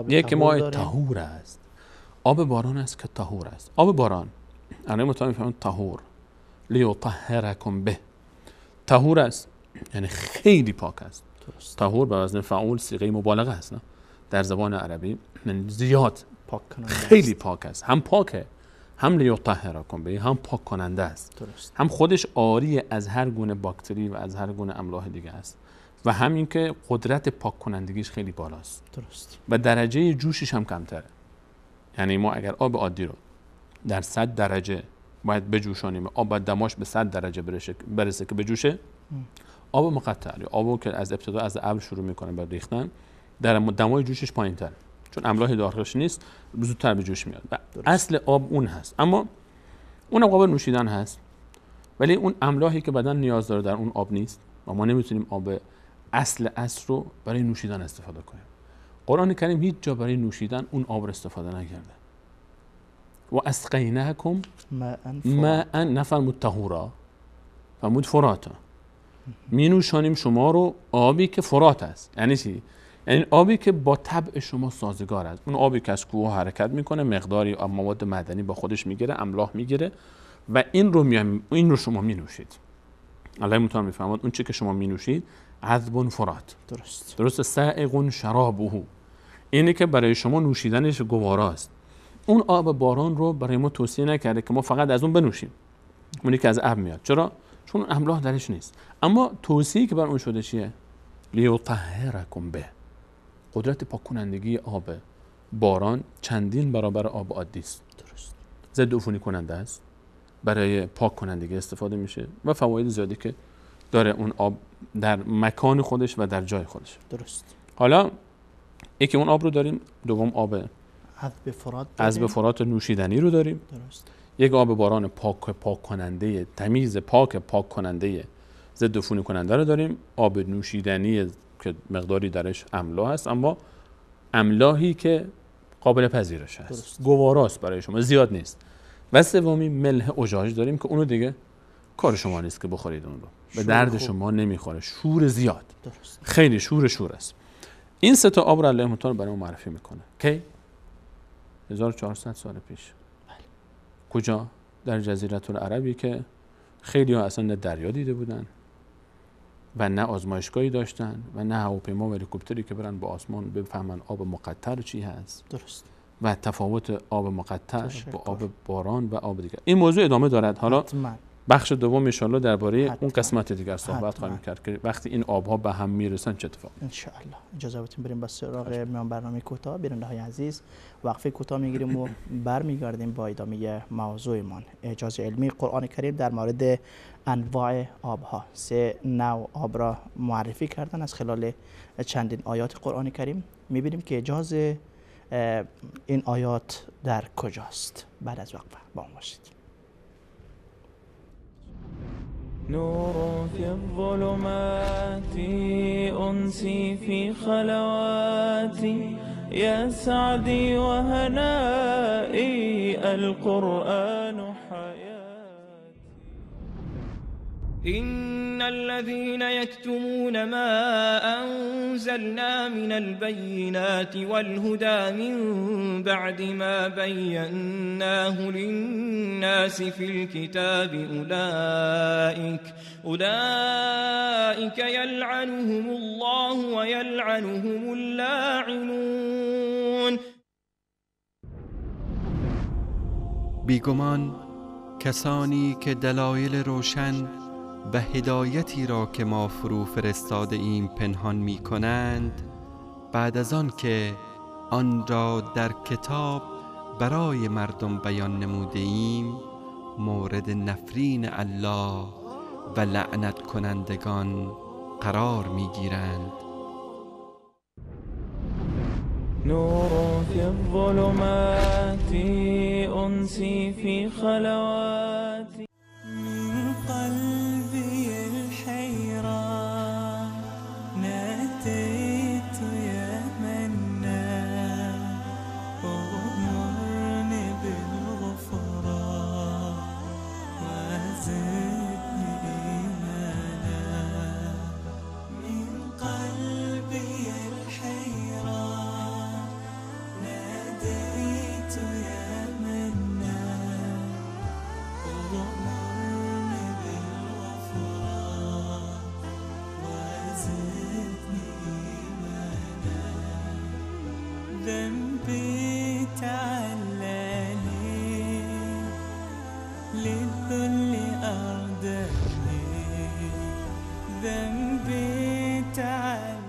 یکی ما طهور است، آب باران است که طهور است. آب باران الله متعال میفهمد طهور، لیطهرکم به، طهور است یعنی خیلی پاک است. طهور به وزن فعول صیغه مبالغه است، نه؟ در زبان عربی زیاد پاک کننده، خیلی پاک است. هم پاکه، هم لیطهرکم به، هم پاک کننده است. درست. هم خودش عاری از هر گونه باکتری و از هر گونه املاح دیگه است و همین که قدرت پاک کنندگیش خیلی بالاست. درست. و درجه جوشش هم کمتره. یعنی ما اگر آب عادی رو در 100 درجه باید بجوشانیم، آب باید دماش به 100 درجه برسه که بجوشه. آب مقطر، آبو که از ابتدا از ابر شروع میکنه به ریختن، در دمای جوشش پایین‌تر، چون املاح داخلش نیست، زودتر به جوش میاد. اصل آب اون هست، اما اون قابل نوشیدن هست، ولی اون املاحی که بدن نیاز داره در اون آب نیست و ما نمیتونیم آب اصل رو برای نوشیدن استفاده کنیم. قرآن کریم هیچ جا برای نوشیدن اون آب رو استفاده نکرده. و اسقیناکم ماء، نفرمود طهورا، فرمود فراتا، می نوشانیم شما رو آبی که فرات است. یعنی چی؟ یعنی آبی که با طبع شما سازگار است. اون آبی که از کوه حرکت میکنه، مقداری مواد معدنی با خودش میگیره، املاح میگیره و این رو شما می نوشید. الله متعال میفرماد اون چی که شما می نوشید عذب فرات. درست. سائغ شرابه، اینی که برای شما نوشیدنش گواراست. اون آب باران رو برای ما توصیه نکرده که ما فقط از اون بنوشیم، اونی که از ابر میاد. چرا؟ چون املاح درش نیست. اما توصیه که بر اون شده چیه؟ لیطهرکم به، قدرت پاک کنندگی آب باران چندین برابر آب عادی است. درست. ضد عفونی کننده است، برای پاک کنندگی استفاده میشه و فواید زیادی که داره اون آب در مکان خودش و در جای خودش. درست. حالا یکی اون آب رو داریم، دوم آب عذب فرات نوشیدنی رو داریم. درست. یک آب باران پاک کننده، تمیز پاک کننده، ضد عفونی کننده رو داریم. آب نوشیدنی که مقداری درش املاح هست، اما املاحی که قابل پذیرش هست، گواراست برای شما، زیاد نیست. و سومی ملح اجاج داریم که اونو دیگه کار شما نیست که بخورید، اون رو به درد شما نمیخوره، شور زیاد. درست. خیلی شور است. این 3 تا آب رو الله متعال برای ما معرفی میکنه. کی؟ 1400 سال پیش. کجا؟ در جزیره العربی که خیلی ها اصلا نه دریا دیده بودن و نه آزمایشگاهی داشتن و نه هواپیما و هلیکوپتری که برن با آسمان بفهمن آب مقطر چی هست. درست. و تفاوت آب مقطر با آب باران و آب دیگر. این موضوع ادامه دارد. حالا بخش دوم ان شاء الله درباره اون قسمت دیگر صحبت خواهیم کرد که وقتی این آبها به هم میرسن چه اتفاقی ان شاء الله. اجازه بدید بریم به سراغ میان برنامه کوتاه. بیننده های عزیز وقفه کوتاه میگیریم و برمیگردیم با ادامه موضوعمان، اعجاز علمی قرآن کریم در مورد انواع آبها. 3 نوع آب را معرفی کردن از خلال چندین آیات قرآن کریم. میبینیم که اعجاز این آیات در کجاست. بعد از وقفه با ما باشید. نور في الظلمات أنسي في خلواتي يا سعدي وهنائي القرآن حياتي. إن الذين يكتمون ما أنزلنا من البينات والهدى من بعد ما بيناه للناس في الكتاب أولئك يلعنهم الله ويلعنهم اللاعنون. بیگمان کسانی که دلایل روشن و هدایتی را که ما فرو فرستاده ایم پنهان می کنند، بعد از آن که آن را در کتاب برای مردم بیان نموده ایم مورد نفرین الله و لعنت کنندگان قرار می گیرند. نور في الظلمات أنسي في خلواتي من قلبي الحيران ناديت يا منان أغمرني بالغفران وزدني إيمانا. من قلبي الحيران ناديت يا منان أغمرني بالغفران وزدني إيمانا. ذنبي تعلاني للذل أردني ذنبي تعلاني.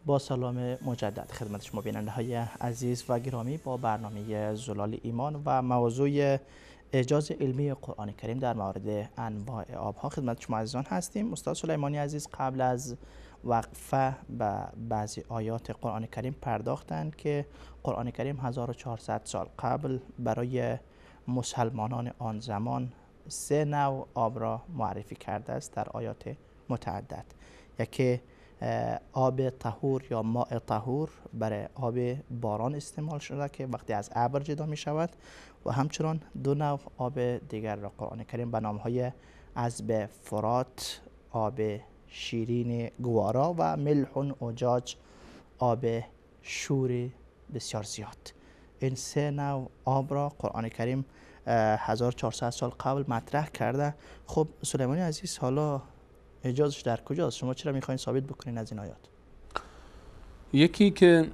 با سلام مجدد خدمت شما بیننده های عزیز و گرامی، با برنامه زلال ایمان و موضوع اعجاز علمی قرآن کریم در مورد انواع آبها خدمت شما عزیزان هستیم. استاد سلیمانی عزیز قبل از وقفه به بعضی آیات قرآن کریم پرداختند که قرآن کریم 1400 سال قبل برای مسلمانان آن زمان 3 نوع آب را معرفی کرده است در آیات متعدد. یکی آب طهور یا ماء طهور برای آب باران استعمال شده که وقتی از ابر جدا می شود، و همچنان 2 نوع آب دیگر را قرآن کریم به نامهای عذب فرات، آب شیرین گوارا و ملح اجاج، آب شور بسیار زیاد. این 3 نوع آب را قرآن کریم 1400 سال قبل مطرح کرده. خب سلیمانی عزیز، حالا اعجازش در کجاست؟ شما چرا میخواین ثابت بکنین از این آیات؟ یکی که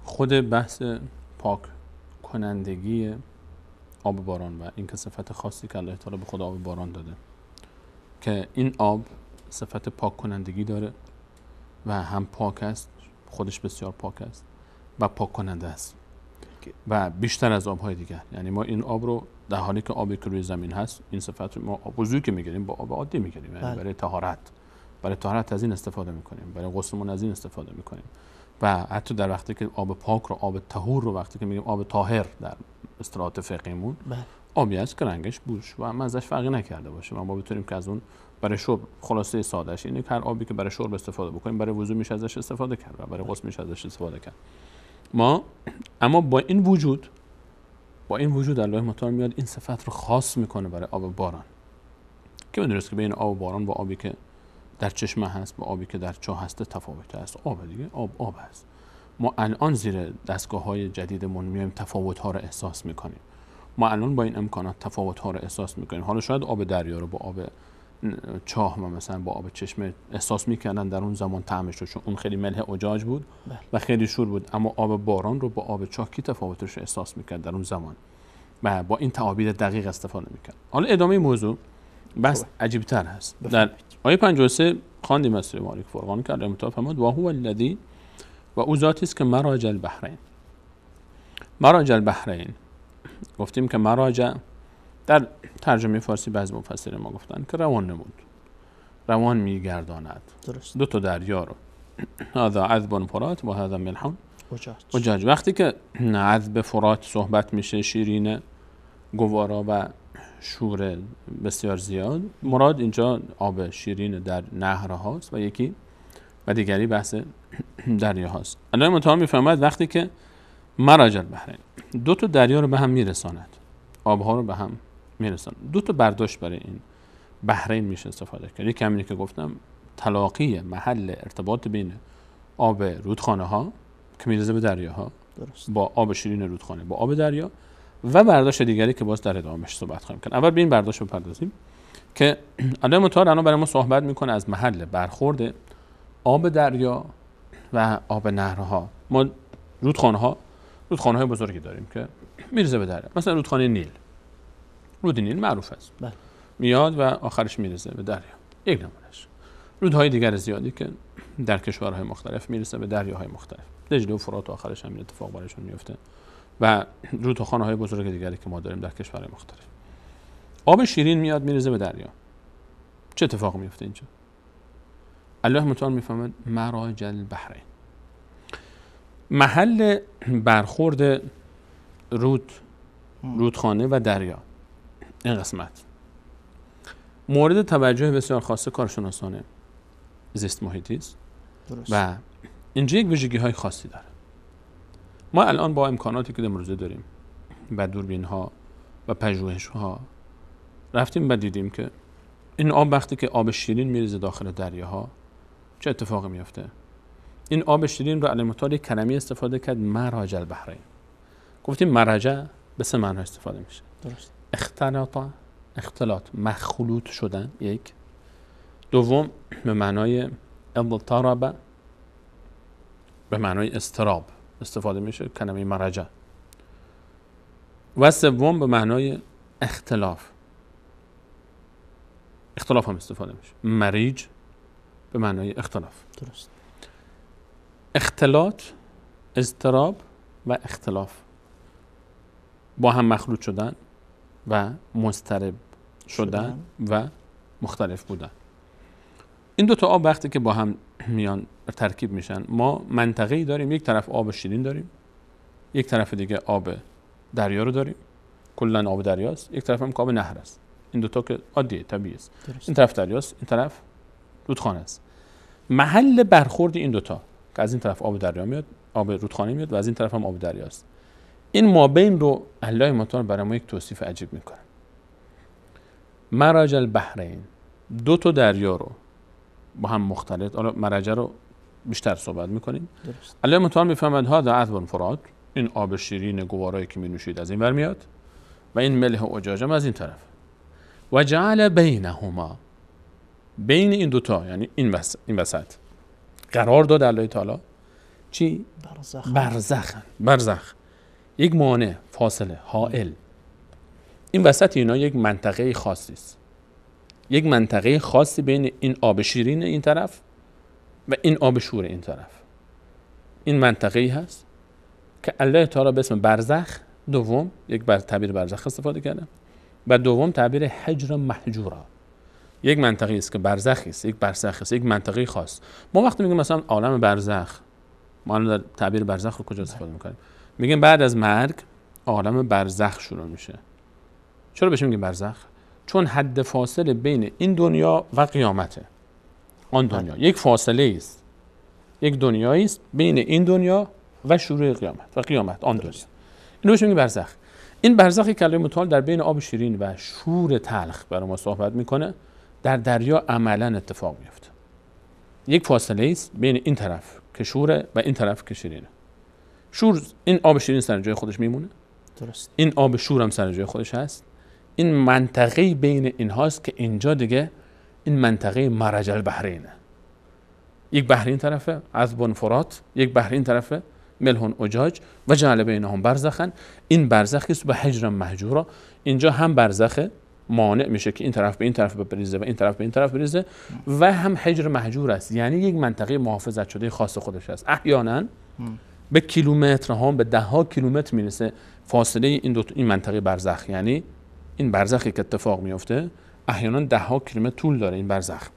خود بحث پاک کنندگی آب باران و این که صفت خاصی که الله تعالی به خود آب باران داده که این آب صفت پاک کنندگی داره و هم پاک است، خودش بسیار پاک است و پاک کننده است و بیشتر از آبهای دیگر. یعنی ما این آب رو در حالی که آبی که روی زمین هست، این صفت ما وضوئی که میگیریم با آب عادی میگیریم، یعنی برای طهارت از این استفاده میکنیم، برای غسلمون از این استفاده میکنیم و حتی در وقتی که آب پاک رو، آب طهور رو وقتی که میگیم آب طاهر در اصطلاحات فقهیمون، آبی است که رنگش بوش و مزه‌اش فرقی نکرده باشه و ما بتونیم که از اون برای شرب، خلاصه سادهش اینه که هر آبی که برای شرب استفاده بکنیم برای وضو میشه ازش استفاده کرد و برای غسل میشه ازش استفاده کرد. اما با این وجود الله متعال میاد این صفت رو خاص میکنه برای آب باران که میدونست که بین آب باران و آبی که در چشمه هست و آبی که در چاه هست تفاوت هست. آب دیگه آب هست. ما الان زیر دستگاه‌های جدیدمون میایم تفاوت‌ها رو احساس میکنیم. ما الان با این امکانات تفاوت‌ها رو احساس میکنیم. حالا شاید آب دریا رو با آب چاه و مثلا با آب چشمه احساس میکردن در اون زمان طعمش رو، چون اون خیلی ملح اجاج بود و خیلی شور بود، اما آب باران رو با آب چاه کی تفاوتش رو احساس میکرد در اون زمان؟ و با این تعابیر دقیق استفاده میکنه. حالا ادامه موضوع بس عجیب تر هست. در آیه 53 خواندیم از سوره مالک فرقان که الله تعالی فرمود و هو الذی و او ذاتی است که مراج البحرین. مراج البحرین گفتیم که مراج در ترجمه فارسی بعضی مفسرین ما گفتن که روان نمود، روان میگرداند. درست. دو تا دریا رو هذا عذب فرات و هذا ملح اجاج. وقتی که عذب فرات صحبت میشه، شیرین، گوارا و شور بسیار زیاد، مراد اینجا آب شیرین در نهرهاست و یکی و دیگری بحث دریا هاست. الله متعال میفهمد وقتی که مراج البحرین دو تا دریا رو به هم میرساند، آبها رو به هم میرساند. دو تا برداشت برای این بحرین میشه استفاده کرد. یک همینی که گفتم تلاقی محل ارتباط بین آب رودخانه ها که میرسه به دریاها با آب شیرین رودخانه با آب دریا، و برداشت دیگری که باز در ادامهش صحبت خواهیم کرد. اول به این برداشت بپردازیم که الله متعال الان برای ما صحبت میکنه از محل برخورد آب دریا و آب نهرها. ما رودخانه های بزرگی داریم که میرسه به دریا، مثلا رودخانه نیل، رود نیل معروف است، میاد و آخرش میرسه به دریا، یک نمونهش. رودهای دیگر زیادی که در کشورهای مختلف میرسه به دریاهای مختلف، دجله و فرات آخرش هم این اتفاق برایشون میفته، و رودخانه‌های بزرگ دیگری که ما داریم در کشورهای مختلف. آب شیرین میاد میرسه به دریا، چه اتفاقی میفته اینجا؟ الله متعال میفهمد مراج البحرین، محل برخورد رودخانه و دریا. این قسمت مورد توجه بسیار خاص کارشناسان زیست محیطی است و اینجا یک ویژگی های خاصی داره. ما الان با امکاناتی که امروزه داریم و دوربین ها و پژوهش ها رفتیم و دیدیم که این آب وقتی که آب شیرین میریزه داخل دریاها چه اتفاقی میفته. این آب شیرین رو علامه طاری کلمه استفاده کرد مراج البحرین. گفتیم مرجع به سه معنی استفاده میشه. درست. اختلاط، مخلوط شدن، یک. دوم به معنای اضطراب، به معنای اضطراب استفاده میشه کلمه مرجع. و سوم به معنای اختلاف هم استفاده میشه. مریج به معنای اختلاف. درست. اختلاط، اضطراب و اختلاف با هم مخلوط شدن و مضطرب شدن و مختلف بودن. این دو تا آب وقتی که با هم میان ترکیب میشن، ما منطقه‌ای داریم، یک طرف آب شیرین داریم، یک طرف دیگه آب دریا رو داریم، کلا آب دریاست، یک طرف هم آب نهر است. این دو تا که عادیه، طبیعی است. این طرف دریاست، این طرف رودخانه است. محل برخورد این دو تا که از این طرف آب دریا میاد، آب رودخانه میاد و از این طرف هم آب دریاست، این مابین رو الله متعال برای ما یک توصیف عجیب میکنه. مراج البحرین، دو تا دریا رو با هم مختلط، حالا مرجع رو بیشتر صحبت میکنیم. الله متعال میفهمد هذا عذب فرات، این آب شیرین گوارایی که می نوشید از این ور میاد و این ملح و اجاج هم از این طرف. و جعل بینهما، بین این دوتا یعنی این وسط قرار داد الله تعالی چی؟ برزخ، یک مانع، فاصله، حائل. این وسط اینا یک منطقه خاصی است، یک منطقه خاصی بین این آب شیرین این طرف و این آب شور این طرف. این منطقه‌ای هست که الله تعالی به اسم برزخ، دوم یک تعبیر برزخ استفاده کرده و دوم تعبیر حجر محجورا، یک منطقه‌ای است که برزخی است، یک برزخی است، یک منطقه خاص. ما وقتی میگیم مثلا عالم برزخ، ما در تعبیر برزخ رو کجا استفاده میکنیم؟ میگیم بعد از مرگ عالم برزخ شروع میشه. چرا بهش میگیم برزخ؟ چون حد فاصله بین این دنیا و قیامته. آن دنیا یک فاصله است، یک دنیایی است بین این دنیا و شروع قیامت آن دنیا. اینو بهش میگیم برزخ. این برزخی که الله متعال در بین آب شیرین و شور تلخ برای ما صحبت میکنه، در دریا عملا اتفاق میفته. یک فاصله است بین این طرف که شوره و این طرف که شیرینه. شور، این آب شیرین سر جای خودش میمونه، درست. این آب شور هم سر جای خودش هست. این منطقه بین اینهاست که اینجا دیگه این منطقه مرج البحرینه. یک بحر این طرفه عذب فرات، یک بحر این طرفه ملح اجاج و جعل بینهم برزخا. این برزخی است به حجر مهجورا. اینجا هم برزخ مانع میشه که این طرف به این طرف بریزه و این طرف به این طرف بریزه و هم حجر مهجور است، یعنی یک منطقه محافظت شده خاص خودش است. احیانا به کیلومترها، به ده ها کیلومتر میرسه فاصله این منطقه برزخ، یعنی این برزخی که اتفاق میفته احیانا ده ها کیلومتر طول داره. این برزخ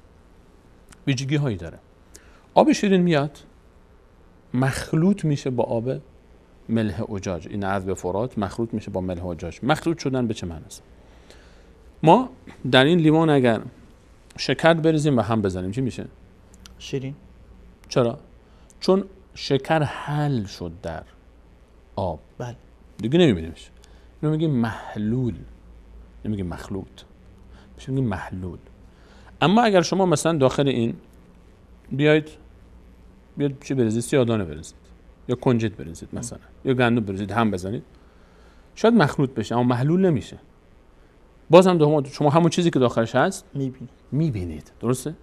ویژگی هایی داره. آب شیرین میاد مخلوط میشه با آب ملح اجاج، این عذب فرات مخلوط میشه با ملح اجاج. مخلوط شدن به چه معنی است؟ ما در این لیوان اگر شکر بریزیم و هم بزنیم چی میشه؟ شیرین. چرا؟ چون شکر حل شد در آب. بله. دیگه نمیبینیمش. اینو میگیم محلول، نمیگیم مخلوط، میگیم محلول. اما اگر شما مثلا داخل این بیاید چی بریزید؟ سیاه‌دانه بریزید یا کنجد بریزید مثلا یا گندم بریزید هم بزنید، شاید مخلوط بشه اما محلول نمیشه. باز هم شما همون چیزی که داخلش هست میبینید. درسته؟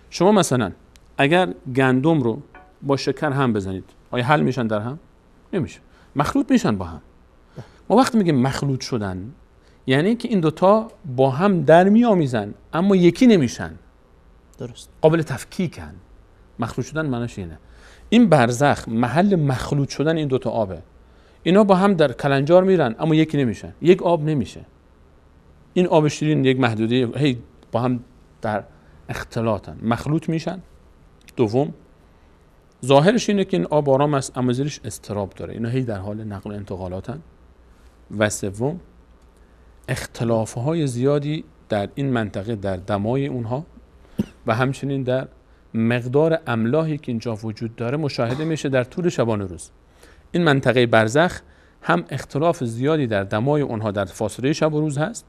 شما مثلا اگر گندم رو با شکر هم بزنید آیا حل میشن در هم؟ نمیشه، مخلوط میشن با هم. ما وقتی میگیم مخلوط شدن یعنی که این دوتا با هم در میآمیزن اما یکی نمیشن. درست. قابل تفکیکن. مخلوط شدن معنیش اینه. این برزخ محل مخلوط شدن این دوتا آبه. اینا با هم در کلنجار میرن اما یکی نمیشن، یک آب نمیشه. این آب شیرین یک محدوده هی با هم در اختلاطن، مخلوط میشن. دوم ظاهرش اینه که این آب آرام است اما زیرش اضطراب داره، اینا هی در حال نقل و انتقالاتن. و سوم اختلافهای زیادی در این منطقه در دمای اونها و همچنین در مقدار املاحی که اینجا وجود داره مشاهده میشه در طول شبانه روز. این منطقه برزخ هم اختلاف زیادی در دمای اونها در فاصله شب و روز هست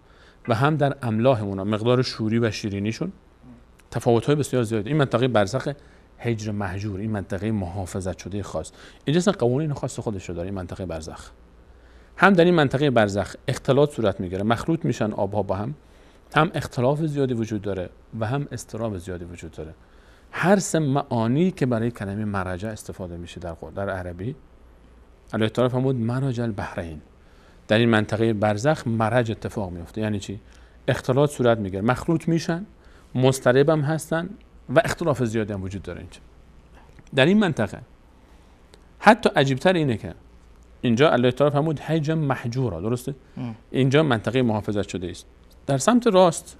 و هم در املاح اونها، مقدار شوری و شیرینیشون تفاوت‌های بسیار زیاده. این منطقه برزخ حجر مهجور، این منطقه محافظت شده خاص، اینجا اصلا قوانین خاص خودش رو داره. این منطقه برزخ هم در این منطقه برزخ اختلاط صورت میگیره، مخلوط میشن آبها با هم اختلاف زیادی وجود داره و هم اضطراب زیادی وجود داره. هر سه معانی که برای کلمه مرج استفاده میشه در عربی. علیه تعالی فرمود مرج البحرین. در این منطقه برزخ مرج اتفاق میفته. یعنی چی؟ اختلاط صورت میگیره، مخلوط میشن، مضطرب هم هستن و اختلاف زیادی هم وجود داره. اینجا در این منطقه حتی عجیبتر اینه که اینجا علیه تعالی فرمود حجر محجورا. درسته؟ اینجا منطقه محافظت شده است. در سمت راست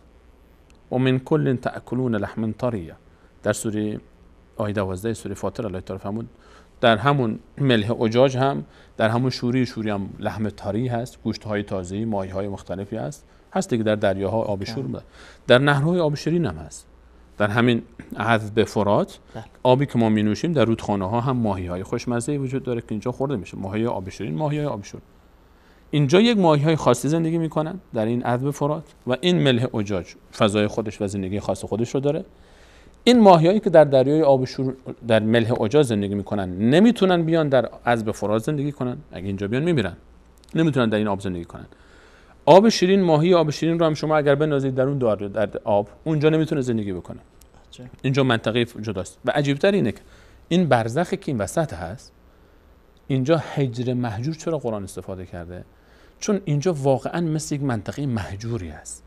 و من کل تأکلون لحم طریه، در سوره آیه 12 سوره فاطر علیه تعالی فرمود در همون ملح اجاج هم در همون شوری هم لحم طری هست، گوشت های تازه، ماهی های مختلفی هست دیگه. در دریاها آب شور بوده، در نهرهای آب شیرین هم هست. در همین عذب فرات آبی که ما می نوشیم در رودخانه ها هم ماهی های خوشمزه وجود داره که اینجا خورده میشه، ماهی آب شیرین، ماهی های آب شور. اینجا یک ماهی های خاصی زندگی میکنن در این عذب فرات و این ملح اجاج فضای خودش و زندگی خاص خودش رو داره. این ماهیایی که در دریای آب شور در ملح اجاج زندگی میکنن نمیتونن بیان در عذب فرات زندگی کنن، اگه اینجا بیان میمیرن، نمیتونن در این آب زندگی کنن. آب شیرین، ماهی آب شیرین رو هم شما اگر بندازید در اون در آب اونجا نمیتونه زندگی بکنه. اینجا منطقه جداست. و عجیب‌تر اینه که این برزخی که این وسط هست اینجا حجر مهجور چرا قرآن استفاده کرده؟ چون اینجا واقعا مثل یک منطقه مهجوری است.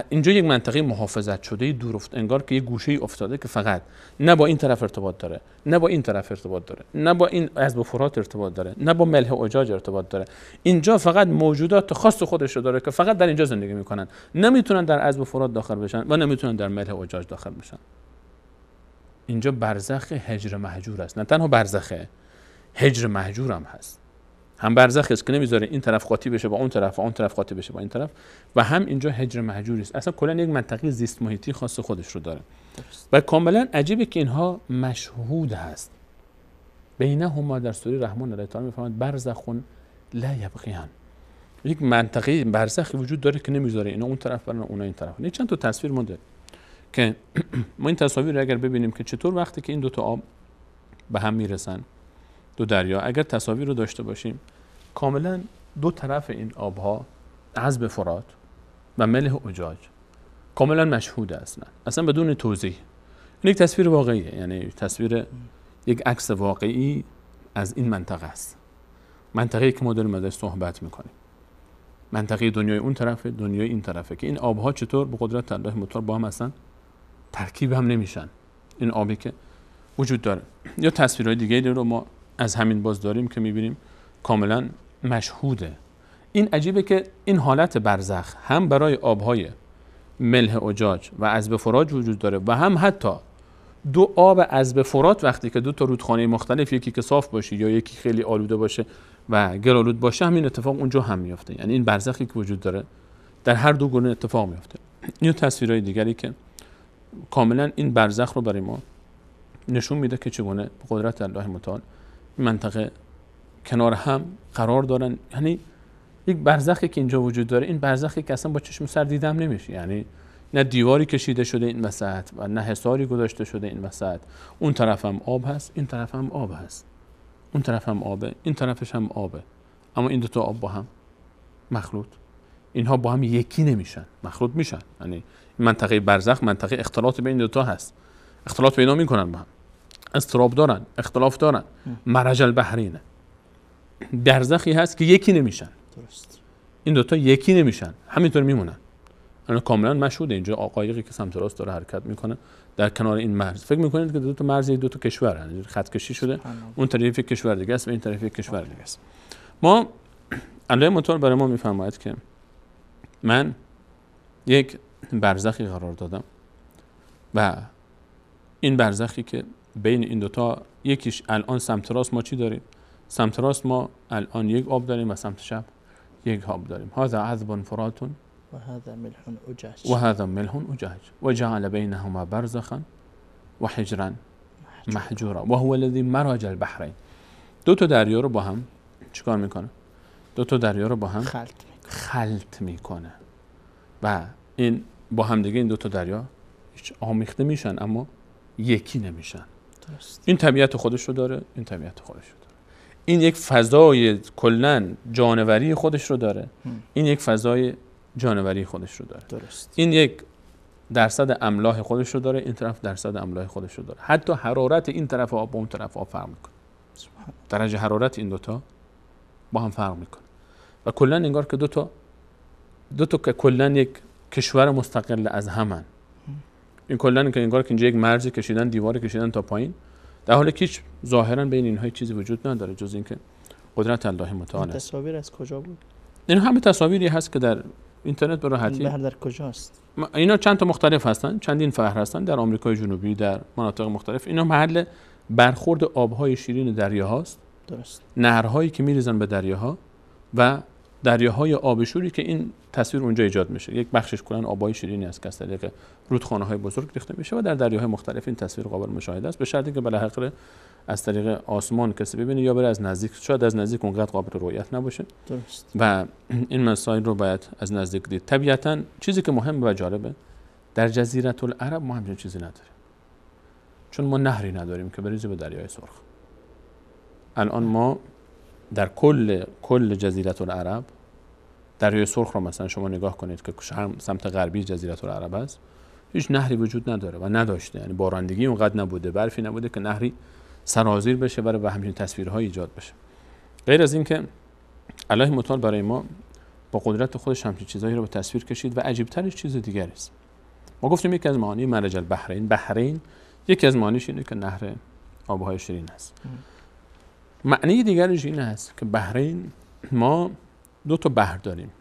اینجا یک منطقه محافظت شده دور انگار که یک گوشه افتاده که فقط نه با این طرف ارتباط داره، نه با این طرف ارتباط داره، نه با این عذب فرات ارتباط داره، نه با ملح اجاج ارتباط داره. اینجا فقط موجودات خاص خودش رو داره که فقط در اینجا زندگی میکنن، نمیتونن در عذب فرات داخل بشن و نمیتونن در ملح اجاج داخل بشن. اینجا برزخ حجر مهجور است. نه تنها برزخ حجر مهجور هم هست، هم برزخی است که نمیذاره این طرف قاطی بشه با اون طرف و اون طرف قاطی بشه با این طرف، و هم اینجا حجر مهجوری است. اصلا کلا یک منطقه زیست محیطی خاص خودش رو داره. و کاملا عجیبه که اینها مشهود هست. بینهما در سوره رحمان علیه تعالی میفرماید برزخون لا یبغیان. یک منطقه برزخی وجود داره که نمیذاره اینا اون طرف برن اونا این طرف. نه چند تا تصویر مونده که ما این تصاویر رو اگر ببینیم که چطور وقتی که این دو تا آب به هم میرسن، دو دریا، اگر تصاویر رو داشته باشیم کاملا دو طرف این آبها عذب فرات و ملح اجاج کاملا مشهوده اصلا بدون توضیح. این یک تصویر واقعیه، یعنی تصویر یک عکس واقعی از این منطقه است. منطقه‌ای که ما داریم ازش صحبت میکنیم، منطقه دنیای اون طرفه، دنیای این طرفه، که این آبها چطور به قدرت الله متعال با هم اصلا ترکیب هم نمیشن. این آبی که وجود داره یا تصویرهای دیگری رو ما از همین باز داریم که میبینیم کاملا مشهوده. این عجیبه که این حالت برزخ هم برای آبهای ملح اجاج و عذب فرات وجود داره و هم حتی دو آب عذب فرات وقتی که دو تا رودخانه مختلف، یکی که صاف باشه یا یکی خیلی آلوده باشه و گل آلود باشه، همین اتفاق اونجا هم میفته. یعنی این برزخی که وجود داره در هر دو گونه اتفاق میفته. این تصویرهای دیگری که کاملا این برزخ رو برای ما نشون میده که چگونه به قدرت الله متعال منطقه کنار هم قرار دارن. یعنی یک برزخی که اینجا وجود داره، این برزخی که اصلا با چشم سر دیدم نمیشه. یعنی نه دیواری کشیده شده این وسط و نه حصاری گذاشته شده این وسط. اون طرف هم آب هست، این طرف هم آب هست، اون طرف هم آبه، این طرفش هم آبه، اما این دو تا آب با هم مخلوط، اینها با هم یکی نمیشن، مخلوط میشن. یعنی منطقه برزخ منطقه اختلاط بین دو تا هست، اختلاط پیدا میکنن با هم، اضطراب دارن، اختلاف دارن. مرج البحرینه، برزخی هست که یکی نمیشن. درست. این دوتا یکی نمیشن، همینطور میمونن. یعنی کاملا مشهوده اینجا قایقی که سمت راست داره حرکت میکنه در کنار این مرز. فکر میکنید که دو تا مرز دو تا کشور هستن، خط کشی شده، اون طرف یک کشور دیگه است و این طرف یک کشور دیگه است. ما الله متعال برای ما میفرماید که من یک برزخی قرار دادم و این برزخی که بین این دوتا، یکیش الان سمت راست ما چی داریم؟ سمت راست ما الان یک آب داریم و سمت چپ یک آب داریم. هذا عذب فرات و هذا ملح اجاج و هذا ملح اجاج و جعل بینهما برزخا و حجرا محجورا و هو الذی مرج البحرین. دو تا دریا رو با هم چیکار میکنه؟ دو تا دریا رو با هم خلط میکنه و این با هم دیگه این دو تا دریا آمیخته میشن اما یکی نمیشن. درست. این طبیعت خودش رو داره، این طبیعت خودش رو داره. این یک فضای کلاً جانوری خودش رو داره، این یک فضای جانوری خودش رو داره. درست. این یک درصد املاح خودش رو داره، این طرف درصد املاح خودش رو داره. حتی حرارت این طرف آب با اون طرف آب فرق میکنه. درجه حرارت این دوتا با هم فرق میکنه و کلاً انگار که دو تا که کلاً یک کشور مستقل از همن. این کلاً که انگار که اینجا یک مرز کشیدن، دیوار کشیدن تا پایین، در حالی که هیچ ظاهراً بین اینها چیزی وجود نداره جز اینکه قدرت الله متعال است. تصاویر از کجا بود؟ این همه تصاویری هست که در اینترنت به راحتی. این بحر در کجاست؟ اینا چند تا مختلف هستن، چندین فهر هستن در آمریکای جنوبی، در مناطق مختلف. اینا محل برخورد آبهای شیرین دریاهاست. درست. نهرهایی که میریزن به دریاها و دریاهای آبشوری که این تصویر اونجا ایجاد میشه. یک بخشش کلا آبهای شیرینی است که از طریق رودخانه‌های بزرگ ریخته میشه و در دریاهای مختلف این تصویر قابل مشاهده است، به شرطی که بالاخره از طریق آسمان کسی ببینه یا بره از نزدیک. شاید از نزدیک اونقدر قابل رؤیت نباشه. درست. و این مسائل رو باید از نزدیک دید. طبیعتاً چیزی که مهم و جالبه، در جزیره العرب ما همچین چیزی نداریم، چون ما نهری نداریم که بریزه به دریای سرخ. الان ما در کل جزیره العرب، دریای سرخ رو مثلا شما نگاه کنید که سمت غربی جزیره العرب است، هیچ نهری وجود نداره و نداشته. یعنی بارندگی اونقدر نبوده، برفی نبوده که نهری سرازیر بشه و همچین تصویرهای ایجاد بشه. غیر از این که الله متعال برای ما با قدرت خودش همچین چیزایی رو به تصویر کشید و عجیب‌ترش چیز دیگری است. ما گفتیم یکی از معانی مرج البحرین، بحرین یکی از معانیش اینه که نهر آبهای شیرین است. معنی دیگرش این است که بحرین، ما دو تا بحر داریم.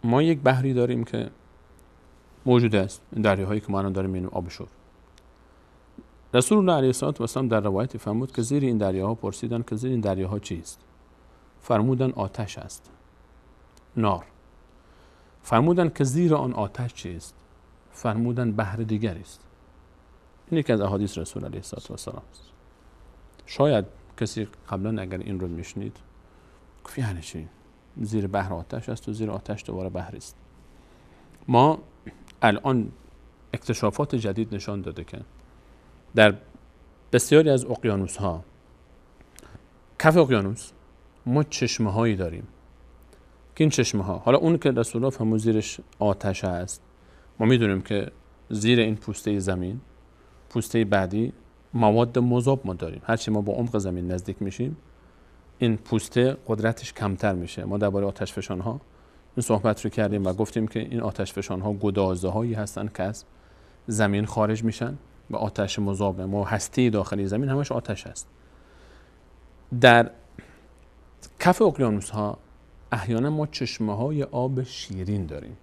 ما یک بحری داریم که موجود است، این دریاهایی که ما الان داریم، این آبشور. رسول الله علیه السلام در روایتی فرمود که زیر این دریاها پرسیدن که زیر این دریاها چیست؟ فرمودن آتش است، نار. فرمودن که زیر آن آتش چیست؟ فرمودن بحر دیگری است. این یکی از احادیث رسول علیه السلام است. شاید کسی قبلا اگر این رو میشنید گفت یعنی چی؟ زیر بحر آتش است و زیر آتش دوباره بحر است. ما الان اکتشافات جدید نشان داده که در بسیاری از اقیانوس ها، کف اقیانوس، ما چشمه هایی داریم که این چشمه ها، حالا اون که رسول الله فرمود زیرش آتش است، ما میدونیم که زیر این پوسته زمین، پوسته بعدی مواد مذاب ما داریم. هرچی ما با عمق زمین نزدیک میشیم این پوسته قدرتش کمتر میشه. ما درباره آتشفشان‌ها این صحبت رو کردیم و گفتیم که این آتشفشان‌ها گدازه‌هایی هستن که از زمین خارج میشن و آتش مذاب. ما هسته داخلی زمین همش آتش است. در کف اقیانوس‌ها احیانا ما چشمه‌های آب شیرین داریم.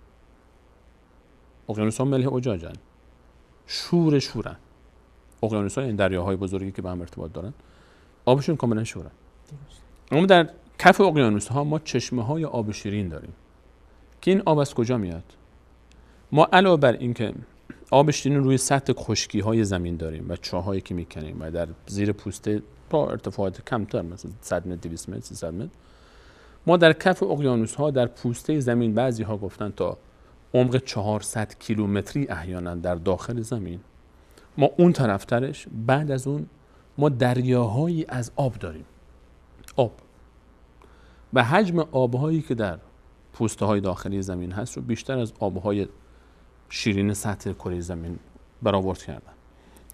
اقیانوس‌ها ملح اجاجن، شورن. اقیانوس‌ها این دریاهای بزرگی که به هم ارتباط دارن آبشون کاملا شورن. اما در کف اقیانوس‌ها ما چشمه‌های آب شیرین داریم که این آب از کجا میاد؟ ما علاوه بر این که آب شیرین روی سطح خشکی‌های زمین داریم و چاهایی که می‌کنیم و در زیر پوسته با ارتفاعات کمتر مثلا 100 متر 200 متر 300 متر، ما در کف اقیانوس‌ها در پوسته زمین بعضی‌ها گفتن تا عمق 400 کیلومتری احیانا در داخل زمین، ما اون طرفترش بعد از اون ما دریاهایی از آب داریم. آب و حجم آبهایی که در پوسته های داخلی زمین هست رو بیشتر از آبهای شیرین سطح کره زمین برآورد کردن.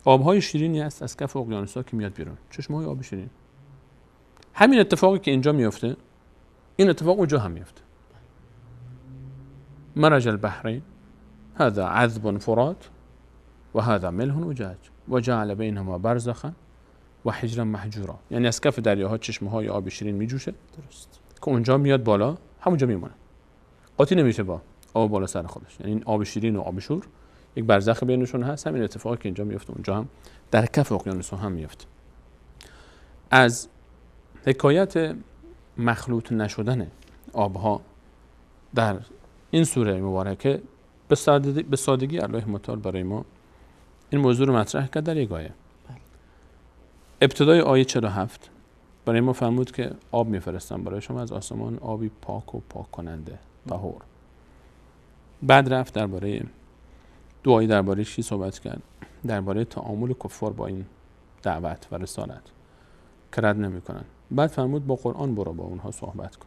آبهای شیرینی هست از کف اقیانوس‌ها که میاد بیرون، چشمه‌های آب شیرین. همین اتفاقی که اینجا میفته این اتفاق اونجا هم میفته. مرج البحرین هذا عذب فرات و هذا ملح اجاج و جعل بینهما برزخا و حجرا محجورا. یعنی از کف دریاها چشمه‌های آب شیرین میجوشه، درست، که اونجا میاد بالا، همونجا میمونه، قاطی نمیشه با آب بالا سر خودش. یعنی این آب شیرین و آب شور یک برزخ بینشون هست. همین اتفاقی که اینجا میفته اونجا هم در کف اقیانوس‌ها هم میفته. از حکایت مخلوط نشدن آبها در این سوره مبارکه به سادگی الله متعال برای ما این موضوع رو مطرح کرد در یک آیه. ابتدای آیه 47 برای ما فرمود که آب میفرستم برای شما از آسمان، آبی پاک و پاک کننده، طهور. بعد رفت درباره دعایی درباره چی صحبت کرد؟ درباره تعامل کفار با این دعوت و رسالت که رد نمی‌کنن. بعد فرمود با قرآن برو با اونها صحبت کن.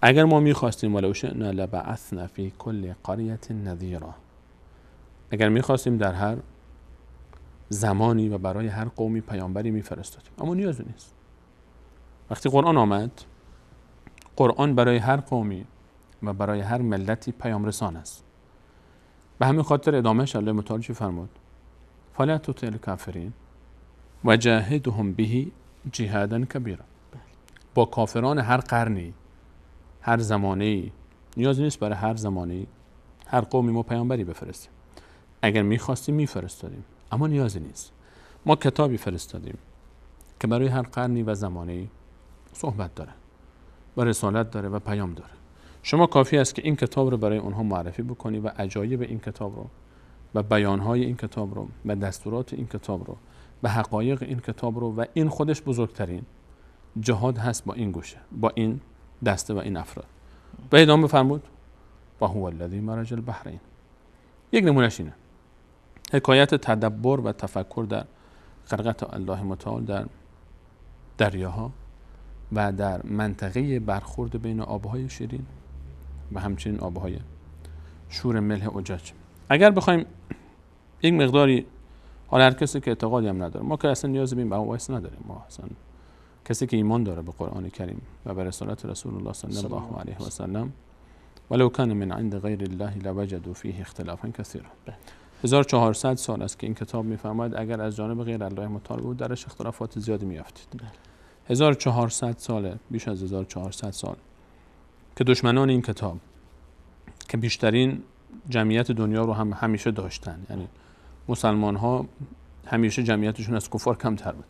اگر ما می‌خواستیم ولو شئنا لبعثنا فی کل قریة نذیرا، اگر می‌خواستیم در هر زمانی و برای هر قومی پیامبری می‌فرستادیم، اما نیازی نیست. وقتی قرآن آمد، قرآن برای هر قومی و برای هر ملتی پیام رسان است. به همین خاطر ادامهش الله متعال چی فرمود؟ فلا تطع الکافرین و جاهدهم به جهادا کبیرا. با کافران هر قرنی، هر زمانه‌ای، نیاز نیست برای هر زمانه‌ای هر قومی ما پیامبری بفرستیم. اگر می‌خواستیم می‌فرستادیم، اما نیازی نیست. ما کتابی فرستادیم که برای هر قرنی و زمانه‌ای صحبت داره و رسالت داره و پیام داره. شما کافی است که این کتاب رو برای اونها معرفی بکنی و عجایب این کتاب رو و بیانهای این کتاب رو و دستورات این کتاب رو و حقایق این کتاب رو، و این خودش بزرگترین جهاد هست با این گوشه، با این دسته و این افراد. و ادامه فرمود و هو الذی مرج البحرین. یک نمونهش اینه، حکایت تدبر و تفکر در خلقت الله متعال در دریاها و در منطقه برخورد بین آبهای شیرین و همچنین آبهای شور ملح اجاج. اگر بخوایم یک مقداری، حالا هر کسی که اعتقادی هم نداره، ما که اصلا نیاز به این مباحث نداریم، ما اصلا کسی که ایمان داره به قرآن کریم و به رسالت رسول الله صلی الله علیه و سلم، ولو کان من عند غیر الله لوجدوا فیه اختلافا کثیرا. 1400 سال است که این کتاب میفرماید اگر از جانب غیر الله متعال بود درش اختلافات زیادی میافتید. 1400 ساله، بیش از 1400 سال که دشمنان این کتاب که بیشترین جمعیت دنیا رو هم همیشه داشتن، یعنی مسلمان ها همیشه جمعیتشون از کفار کمتر بود،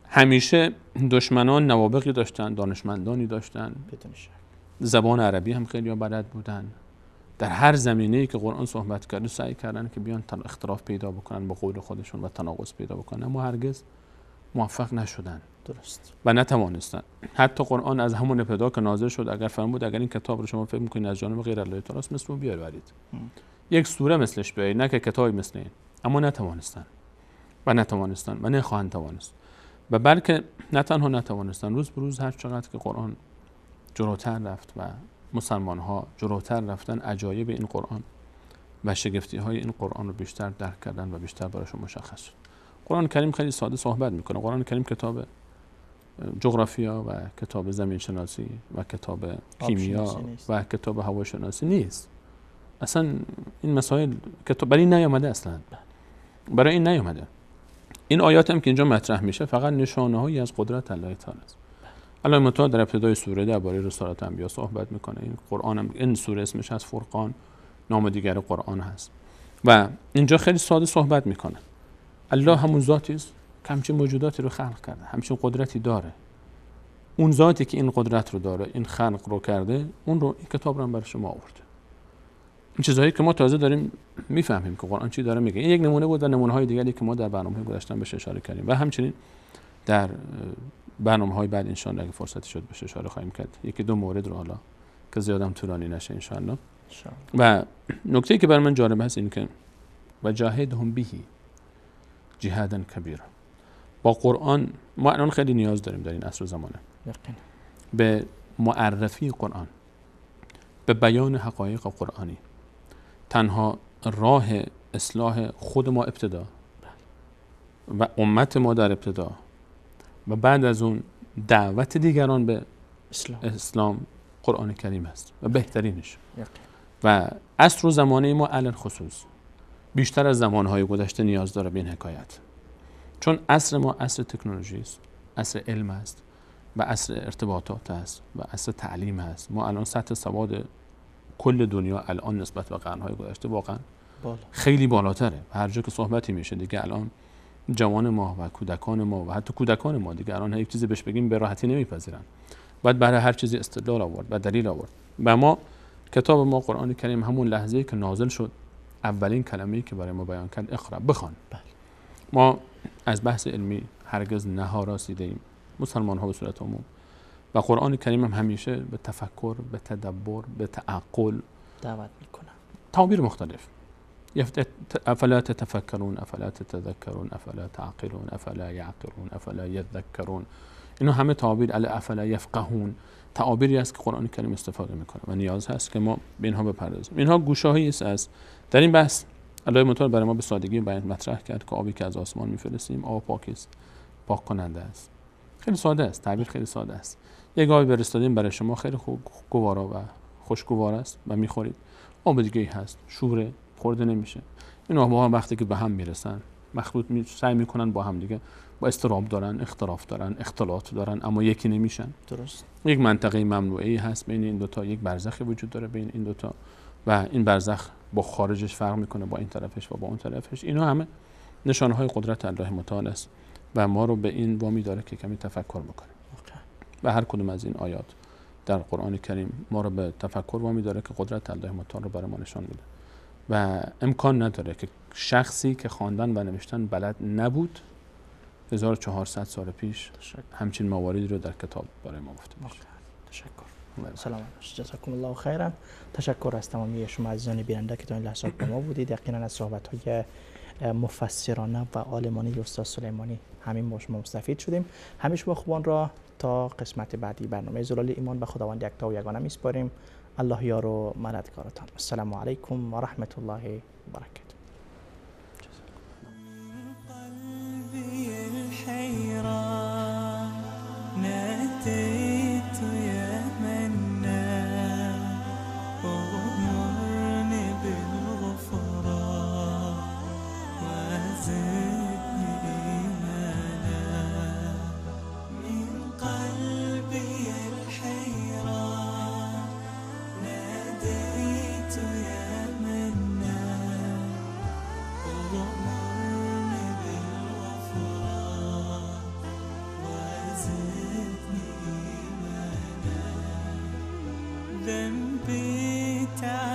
همیشه دشمنان نوابغی داشتن، دانشمندانی داشتن، زبان عربی هم خیلی بلد بودن. در هر زمینه‌ای که قرآن صحبت کرده سعی کردن که بیان اختلاف پیدا بکنن با قول خودشون و تناقض پیدا بکنن، اما هرگز موفق نشدن. درست. و نتوانستن. حتی قرآن از همون ابتدا که نازل شد اگر فرمود اگر این کتاب رو شما فکر می‌کنید از جانب غیر الله تعالی است، مثل اون بیارید. یک سوره مثلش بیارید، نه که کتابی مثل این. اما نتوانستن و نخواهند توانست. و بلکه نه تنها نتوانستن، روز به روز هر چقدر که قرآن جلوتر رفت و مسلمان ها جلوتر رفتن، عجایب این قرآن و شگفتی های این قرآن رو بیشتر درک کردن و بیشتر براشون مشخص شد. قرآن کریم خیلی ساده صحبت میکنه. قرآن کریم کتاب جغرافیا و کتاب زمین شناسی و کتاب کیمیا و کتاب هواشناسی نیست. اصلا این مسائل کتاب برای این نیامده، اصلا برای این نیامده. این آیات هم که اینجا مطرح میشه فقط نشانه‌هایی از قدرت الله تعالی است. الله متعال در ابتدای سوره درباره رسالت انبیا صحبت میکنه. این قرآن هم، این سوره اسمش از فرقان، نام دیگر قرآن هست و اینجا خیلی ساده صحبت میکنه. الله همون ذاتی است که همچین موجوداتی رو خلق کرده، همچین قدرتی داره. اون ذاتی که این قدرت رو داره، این خلق رو کرده، اون رو این کتاب رو هم برای شما آورده. این چیزهایی که ما تازه داریم میفهمیم که قرآن چی داره میگه. این یک نمونه بود و نمونه‌های دیگری که ما در برنامه گذشته بهش اشاره کردیم و همچنین در برنامه‌های بعد ان شاءالله اگه فرصتی شد بهش اشاره خواهیم کرد. یکی دو مورد رو حالا که زیادم طولانی نشه ان شاءالله. و نکته‌ای که برای من جالب هست این که و جاهدهم به جهادا کبیرا. با قرآن ما الان خیلی نیاز داریم در این عصر و زمانه به معرفی قرآن، به بیان حقایق قرآنی. تنها راه اصلاح خود ما ابتدا و امت ما در ابتدا و بعد از اون دعوت دیگران به اسلام قرآن کریم است و بهترینش. و عصر و زمانه ما علل خصوص بیشتر از زمانهای گذشته نیاز داره به این حکایت، چون عصر ما عصر تکنولوژی است، عصر علم است و عصر ارتباطات است و عصر تعلیم است. ما الان سطح سواد کل دنیا الان نسبت به قرنهای گذشته واقعا خیلی بالاتره. هر جا که صحبتی میشه دیگه الان جوان ما و کودکان ما و حتی کودکان ما دیگه الان یک چیزی بهش بگیم به راحتی نمیپذیرن، باید برای هر چیزی استدلال آورد و دلیل آورد. و ما کتاب ما قرآن کریم همون لحظه‌ای که نازل شد اولین کلمه‌ای که برای ما بیان کرد اقرا، بخوان. ما از بحث علمی هرگز نهاراسیده ایم مسلمان ها به صورت عموم و قرآن کریم هم همیشه به تفکر، به تدبر، به تعقل دعوت میکنه. تعابیر مختلف، افلا تتفکرون، افلا تتذکرون، افلا تعقلون، افلا یعقلون، افلا یذکرون. اینا همه تعابیر افلا یفقهون، تعابیری است که قرآن کریم استفاده میکنه و نیاز هست که ما به اینها بپردازیم. اینها گوشه‌هایی است در این بحث. الله متعال برای ما به سادگی بیان مطرح کرد که آبی که از آسمان میفرستیم آب پاکی است، پاک کننده است. خیلی ساده است، تعبیر خیلی ساده است. یک آبی فرستادیم برای شما خیلی خوب گوارا و خوشگوار است و میخورید. آب دیگه هست شوره، خورده نمیشه. این آبها وقتی که به هم میرسن مخلوط سعی میکنن با هم دیگه، با اضطراب دارن، اختلاف دارن، اختلاط دارن، اما یکی نمیشن. درست. یک منطقه ممنوعه‌ای هست بین این دوتا، یک برزخی وجود داره بین این دوتا و این برزخ با خارجش فرق میکنه، با این طرفش و با اون طرفش. اینا همه نشانه‌های قدرت الله متعال است و ما رو به این وامی داره که کمی تفکر بکنیم. و هر کدوم از این آیات در قرآن کریم ما رو به تفکر وامی داره که قدرت الله متعال رو برای ما نشان میده و امکان نداره که شخصی که خواندن و نوشتن بلد نبود 1400 سال پیش همچین مواردی رو در کتاب برای ما گفته باشه. تشکر. سلام علیکم. جزاکم الله خیرا. تشکر از تمامی شما عزیزان بیننده که تا این لحظات با ما بودید. یقینا از صحبت‌های مفسرانه و عالمانه استاد سلیمانی همین ما شما مستفید شدیم. همه شما خوبان را تا قسمت بعدی برنامه زلال ایمان به خداوند یکتا و یگانه میسپاریم. الله یار و مددگارتان. السلام علیکم و رحمت الله و برکاته. ذنبي تعال